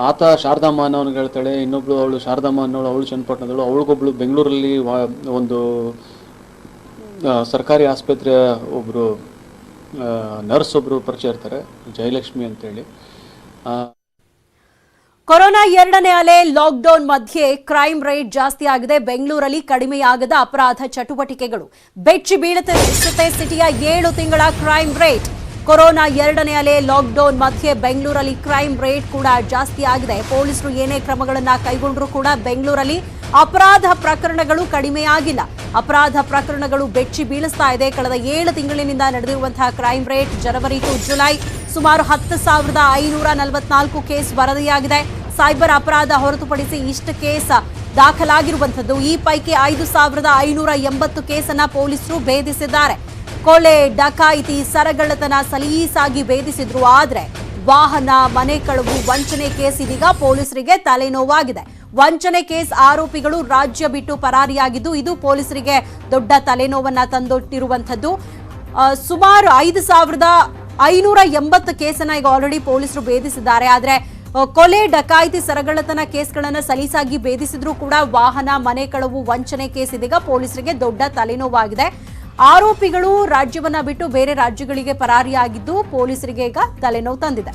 ಆತ ಶಾರದಮ್ಮ ಅನ್ನೋನಿಗೆ ಹೇಳ್ತಾಳೆ. ಇನ್ನೊಬ್ಳು ಅವಳು ಶಾರದಮ್ಮ ಅನ್ನೋಳು, ಅವಳು ಚನ್ನಪಟ್ಟಣದವಳು. ಅವಳಿಗೊಬ್ಳು ಬೆಂಗಳೂರಲ್ಲಿ ಒಂದು ಸರ್ಕಾರಿ ಆಸ್ಪತ್ರೆ ಒಬ್ಬರು ನರ್ಸ್ ಒಬ್ಬರು ಪರಿಚಯ ಇರ್ತಾರೆ, ಜಯಲಕ್ಷ್ಮಿ ಅಂತೇಳಿ. ಕೊರೋನಾ 2ನೇ ಅಲೆ, ಲಾಕ್ಡೌನ್ ಮಧ್ಯೆ ಕ್ರೈಮ್ ರೇಟ್ ಜಾಸ್ತಿ ಆಗಿದೆ. ಬೆಂಗಳೂರಲ್ಲಿ ಕಡಿಮೆಯಾಗದ ಅಪರಾಧ ಚಟುವಟಿಕೆಗಳು ಬೆಚ್ಚಿ ಬೀಳುತ್ತೆ ಸಿಟಿಯ 7 ತಿಂಗಳ ಕ್ರೈಮ್ ರೇಟ್. ಕೊರೋನಾ 2ನೇ ಅಲೆ, ಲಾಕ್ಡೌನ್ ಮಧ್ಯೆ ಬೆಂಗಳೂರಲ್ಲಿ ಕ್ರೈಮ್ ರೇಟ್ ಕೂಡ ಜಾಸ್ತಿ ಆಗಿದೆ. ಪೊಲೀಸರು ಏನೇ ಕ್ರಮಗಳನ್ನ ಕೈಗೊಂಡ್ರೂ ಕೂಡ ಬೆಂಗಳೂರಲ್ಲಿ ಅಪರಾಧ ಪ್ರಕರಣಗಳು ಕಡಿಮೆಯಾಗಿಲ್ಲ. ಅಪರಾಧ ಪ್ರಕರಣಗಳು ಬೆಚ್ಚಿ ಬೀಳಿಸ್ತಾ ಇದೆ. ಕಳೆದ 7 ತಿಂಗಳಿನಿಂದ ನಡೆದಿರುವಂತಹ crime rate January to July ಸುಮಾರು 10,544 ಕೇಸ್ ವರದಿಯಾಗಿದೆ. ಸೈಬರ್ ಅಪರಾಧ ಹೊರತುಪಡಿಸಿ ಇಷ್ಟು ಕೇಸ್ ದಾಖಲಾಗಿರುವಂಥದ್ದು. ಈ ಪೈಕಿ 5,580 ಕೇಸನ್ನ ಪೊಲೀಸರು ಭೇದಿಸಿದ್ದಾರೆ. ಕೊಲೆ, ಡಕಾಯಿತಿ, ಸರಗಳ್ಳತನ ಸಲೀಸಾಗಿ ಭೇದಿಸಿದ್ರು. ಆದ್ರೆ ವಾಹನ, ಮನೆ ಕಳವು, ವಂಚನೆ ಕೇಸ್ ಇದೀಗ ಪೊಲೀಸರಿಗೆ ತಲೆನೋವಾಗಿದೆ. ವಂಚನೆ ಕೇಸ್ ಆರೋಪಿಗಳು ರಾಜ್ಯ ಬಿಟ್ಟು ಪರಾರಿಯಾಗಿದ್ದು ಇದು ಪೊಲೀಸರಿಗೆ ದೊಡ್ಡ ತಲೆನೋವನ್ನ ತಂದೊಟ್ಟಿರುವಂಥದ್ದು. ಸುಮಾರು 5,580 ಕೇಸನ್ನ ಈಗ ಆಲ್ರೆಡಿ ಪೊಲೀಸರು ಭೇದಿಸಿದ್ದಾರೆ. ಆದ್ರೆ ಕೊಲೆ, ಡಕಾಯಿತಿ, ಸರಗಳ್ಳತನ ಕೇಸ್ಗಳನ್ನ ಸಲೀಸಾಗಿ ಭೇದಿಸಿದ್ರು ಕೂಡ ವಾಹನ, ಮನೆ ಕಳವು, ವಂಚನೆ ಕೇಸ್ ಇದೀಗ ಪೊಲೀಸರಿಗೆ ದೊಡ್ಡ ತಲೆನೋವಾಗಿದೆ. ಆರೋಪಿಗಳು ರಾಜ್ಯವನ್ನ ಬಿಟ್ಟು ಬೇರೆ ರಾಜ್ಯಗಳಿಗೆ ಪರಾರಿಯಾಗಿದ್ದು ಪೊಲೀಸರಿಗೆ ಈಗ ತಲೆನೋವು ತಂದಿದೆ.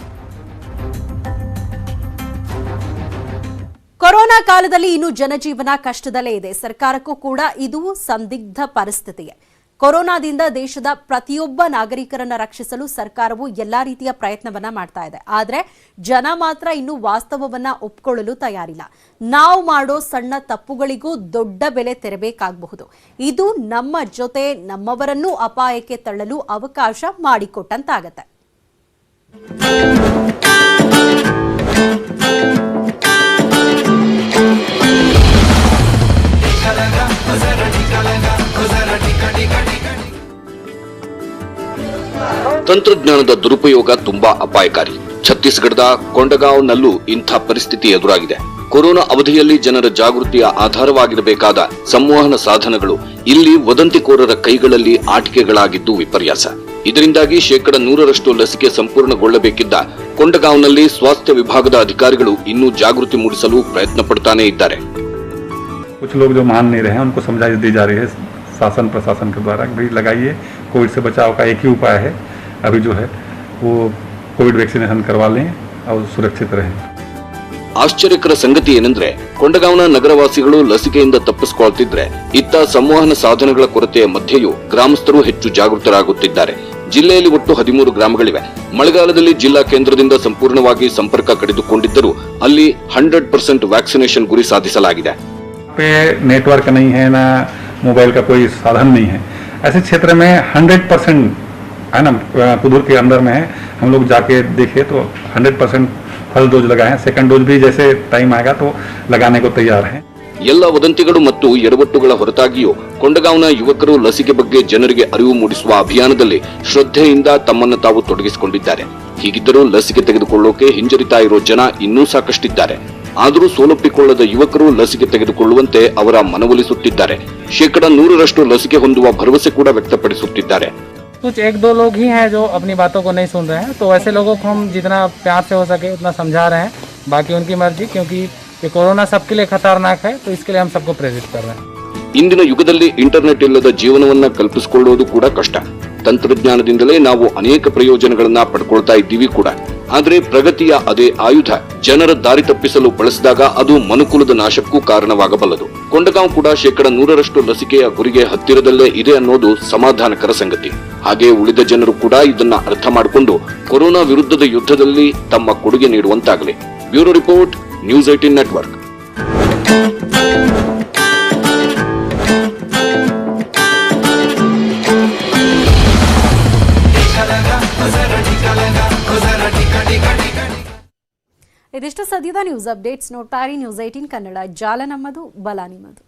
ಕೊರೋನಾ ಕಾಲದಲ್ಲಿ ಇನ್ನು ಜನಜೀವನ ಕಷ್ಟದಲ್ಲೇ ಇದೆ. ಸರ್ಕಾರಕ್ಕೂ ಕೂಡ ಇದು ಸಂದಿಗ್ಧ ಪರಿಸ್ಥಿತಿಯೇ. ಕೊರೋನಾದಿಂದ ದೇಶದ ಪ್ರತಿಯೊಬ್ಬ ನಾಗರಿಕರನ್ನ ರಕ್ಷಿಸಲು ಸರ್ಕಾರವು ಎಲ್ಲಾ ರೀತಿಯ ಪ್ರಯತ್ನವನ್ನ ಮಾಡ್ತಾ ಇದೆ. ಆದ್ರೆ ಜನ ಮಾತ್ರ ಇನ್ನು ವಾಸ್ತವವನ್ನ ಒಪ್ಕೊಳ್ಳಲು ತಯಾರಿಲ್ಲ. ನಾವು ಮಾಡೋ ಸಣ್ಣ ತಪ್ಪುಗಳಿಗೂ ದೊಡ್ಡ ಬೆಲೆ ತೆರಬೇಕಾಗಬಹುದು. ಇದು ನಮ್ಮ ಜೊತೆ ನಮ್ಮವರನ್ನೂ ಅಪಾಯಕ್ಕೆ ತಳ್ಳಲು ಅವಕಾಶ ಮಾಡಿಕೊಟ್ಟಂತಾಗತ್ತೆ. ತಂತ್ರಜ್ಞಾನದ ದುರುಪಯೋಗ ತುಂಬಾ ಅಪಾಯಕಾರಿ. ಛತ್ತೀಸ್ಗಢದ ಕೊಂಡಗಾಂವ್ನಲ್ಲೂ ಇಂಥ ಪರಿಸ್ಥಿತಿ ಎದುರಾಗಿದೆ. ಕೊರೋನಾ ಅವಧಿಯಲ್ಲಿ ಜನರ ಜಾಗೃತಿಯ ಆಧಾರವಾಗಿರಬೇಕಾದ ಸಂವಹನ ಸಾಧನಗಳು ಇಲ್ಲಿ ವದಂತಿಕೋರರ ಕೈಗಳಲ್ಲಿ ಆಟಿಕೆಗಳಾಗಿದ್ದು ವಿಪರ್ಯಾಸ. ಇದರಿಂದಾಗಿ 100% ಲಸಿಕೆ ಸಂಪೂರ್ಣಗೊಳ್ಳಬೇಕಿದ್ದ ಕೊಂಡಗಾಂವ್ನಲ್ಲಿ ಸ್ವಾಸ್ಥ್ಯ ವಿಭಾಗದ ಅಧಿಕಾರಿಗಳು ಇನ್ನೂ ಜಾಗೃತಿ ಮೂಡಿಸಲು ಪ್ರಯತ್ನ ಪಡ್ತಾನೆ ಇದ್ದಾರೆ. कुछ लोग जो मान नहीं रहे हैं उनको समझाइश दी जा रही है शासन प्रशासन के द्वारा भी लगाइए। कोविड से बचाव का एक ही उपाय है अभी जो है वो कोविड वैक्सीनेशन करवा लें और सुरक्षित रहें। ಆಶ್ಚರ್ಯಕರ ಸಂಗತಿ ಏನೆಂದ್ರೆ ಕೊಂಡಗಾಂವ್ನ ನಗರವಾಸಿಗಳು ಲಸಿಕೆಯಿಂದ ತಪ್ಪಿಸಿಕೊಳ್ತಿದ್ರೆ ಇತ್ತ ಸಂವಹನ ಸಾಧನಗಳ ಕೊರತೆಯ ಮಧ್ಯೆಯೂ ಗ್ರಾಮಸ್ಥರು ಹೆಚ್ಚು ಜಾಗೃತರಾಗುತ್ತಿದ್ದಾರೆ. ಜಿಲ್ಲೆಯಲ್ಲಿ ಒಟ್ಟು 13 ಗ್ರಾಮಗಳಿವೆ. ಮಳೆಗಾಲದಲ್ಲಿ ಜಿಲ್ಲಾ ಕೇಂದ್ರದಿಂದ ಸಂಪೂರ್ಣವಾಗಿ ಸಂಪರ್ಕ ಕಡಿದುಕೊಂಡಿದ್ದರೂ ಅಲ್ಲಿ 100% ವ್ಯಾಕ್ಸಿನೇಷನ್ ಗುರಿ ಸಾಧಿಸಲಾಗಿದೆ. पे नेटवर्क नहीं है ना मोबाइल का कोई साधन नहीं है, ऐसे क्षेत्र में 100% है ना कुदूर के अंदर में है। हम लोग जाके देखे तो 100% फर्स्ट डोज लगाए हैं, सेकंड डोज भी जैसे टाइम आएगा तो लगाने को तैयार हैं। ಎಲ್ಲ ವದಂತಿಗಳು ಮತ್ತು ಎಡವಟ್ಟುಗಳ ಹೊರತಾಗಿಯೂ ಕೊಂಡಗಾಂವ್ನ ಯುವಕರು ಲಸಿಕೆ ಬಗ್ಗೆ ಜನರಿಗೆ ಅರಿವು ಮೂಡಿಸುವ ಅಭಿಯಾನದಲ್ಲಿ ಶ್ರದ್ಧೆಯಿಂದ ತಮ್ಮನ್ನು ತಾವು ತೊಡಗಿಸಿಕೊಂಡಿದ್ದಾರೆ. ಹೀಗಿದ್ದರೂ ಲಸಿಕೆ ತೆಗೆದುಕೊಳ್ಳೋಕೆ ಹಿಂಜರಿತಾ ಇರೋ ಜನ ಇನ್ನೂ ಸಾಕಷ್ಟಿದ್ದಾರೆ. ಆದರೂ ಸೋಲೊಪ್ಪಿಕೊಳ್ಳದ ಯುವಕರು ಲಸಿಕೆ ತೆಗೆದುಕೊಳ್ಳುವಂತೆ ಅವರ ಮನವೊಲಿಸುತ್ತಿದ್ದಾರೆ. 100% ಲಸಿಕೆ ಹೊಂದುವ ಭರವಸೆ ಕೂಡ ವ್ಯಕ್ತಪಡಿಸುತ್ತಿದ್ದಾರೆ. कुछ 1-2 लोग ही हैं जो अपनी बातों को नहीं सुन रहे हैं, तो ऐसे लोगों को हम जितना प्यार से हो सके उतना समझा रहे हैं. बाकी उनकी मर्जी, क्योंकि ये कोरोना सबके लिए खतरनाक है, तो इसके लिए हम सबको प्रेरित कर रहे हैं. ಇಂದಿನ ಯುಗದಲ್ಲಿ ಇಂಟರ್ನೆಟ್ ಇಲ್ಲದ ಜೀವನವನ್ನ ಕಲ್ಪಿಸಿಕೊಳ್ಳುವುದು ಕೂಡ ಕಷ್ಟ. ತಂತ್ರಜ್ಞಾನದಿಂದಲೇ ನಾವು ಅನೇಕ ಪ್ರಯೋಜನಗಳನ್ನ ಪಡ್ಕೊಳ್ತಾ ಇದ್ದೀವಿ ಕೂಡ. ಆದರೆ ಪ್ರಗತಿಯ ಅದೇ ಆಯುಧ ಜನರ ದಾರಿ ತಪ್ಪಿಸಲು ಬಳಸಿದಾಗ ಅದು ಮನುಕುಲದ ನಾಶಕ್ಕೂ ಕಾರಣವಾಗಬಲ್ಲದು. ಕೊಂಡಗಾಂವ್ ಕೂಡ 100% ಲಸಿಕೆಯ ಗುರಿಗೆ ಹತ್ತಿರದಲ್ಲೇ ಇದೆ ಅನ್ನೋದು ಸಮಾಧಾನಕರ ಸಂಗತಿ. ಹಾಗೆ ಉಳಿದ ಜನರು ಕೂಡ ಇದನ್ನ ಅರ್ಥ ಮಾಡಿಕೊಂಡು ಕೊರೋನಾ ವಿರುದ್ಧದ ಯುದ್ಧದಲ್ಲಿ ತಮ್ಮ ಕೊಡುಗೆ ನೀಡುವಂತಾಗಲಿ. Bureau report, news 18 network. ಇದಿಷ್ಟು ಸದ್ಯದ ನ್ಯೂಸ್ ಅಪ್ಡೇಟ್ಸ್. ನೋಡ್ತಾ ಇರಿ ನ್ಯೂಸ್ 18 ಕನ್ನಡ. ಜಾಲ ನಮ್ಮದು, ಬಲ ನಿಮ್ಮದು.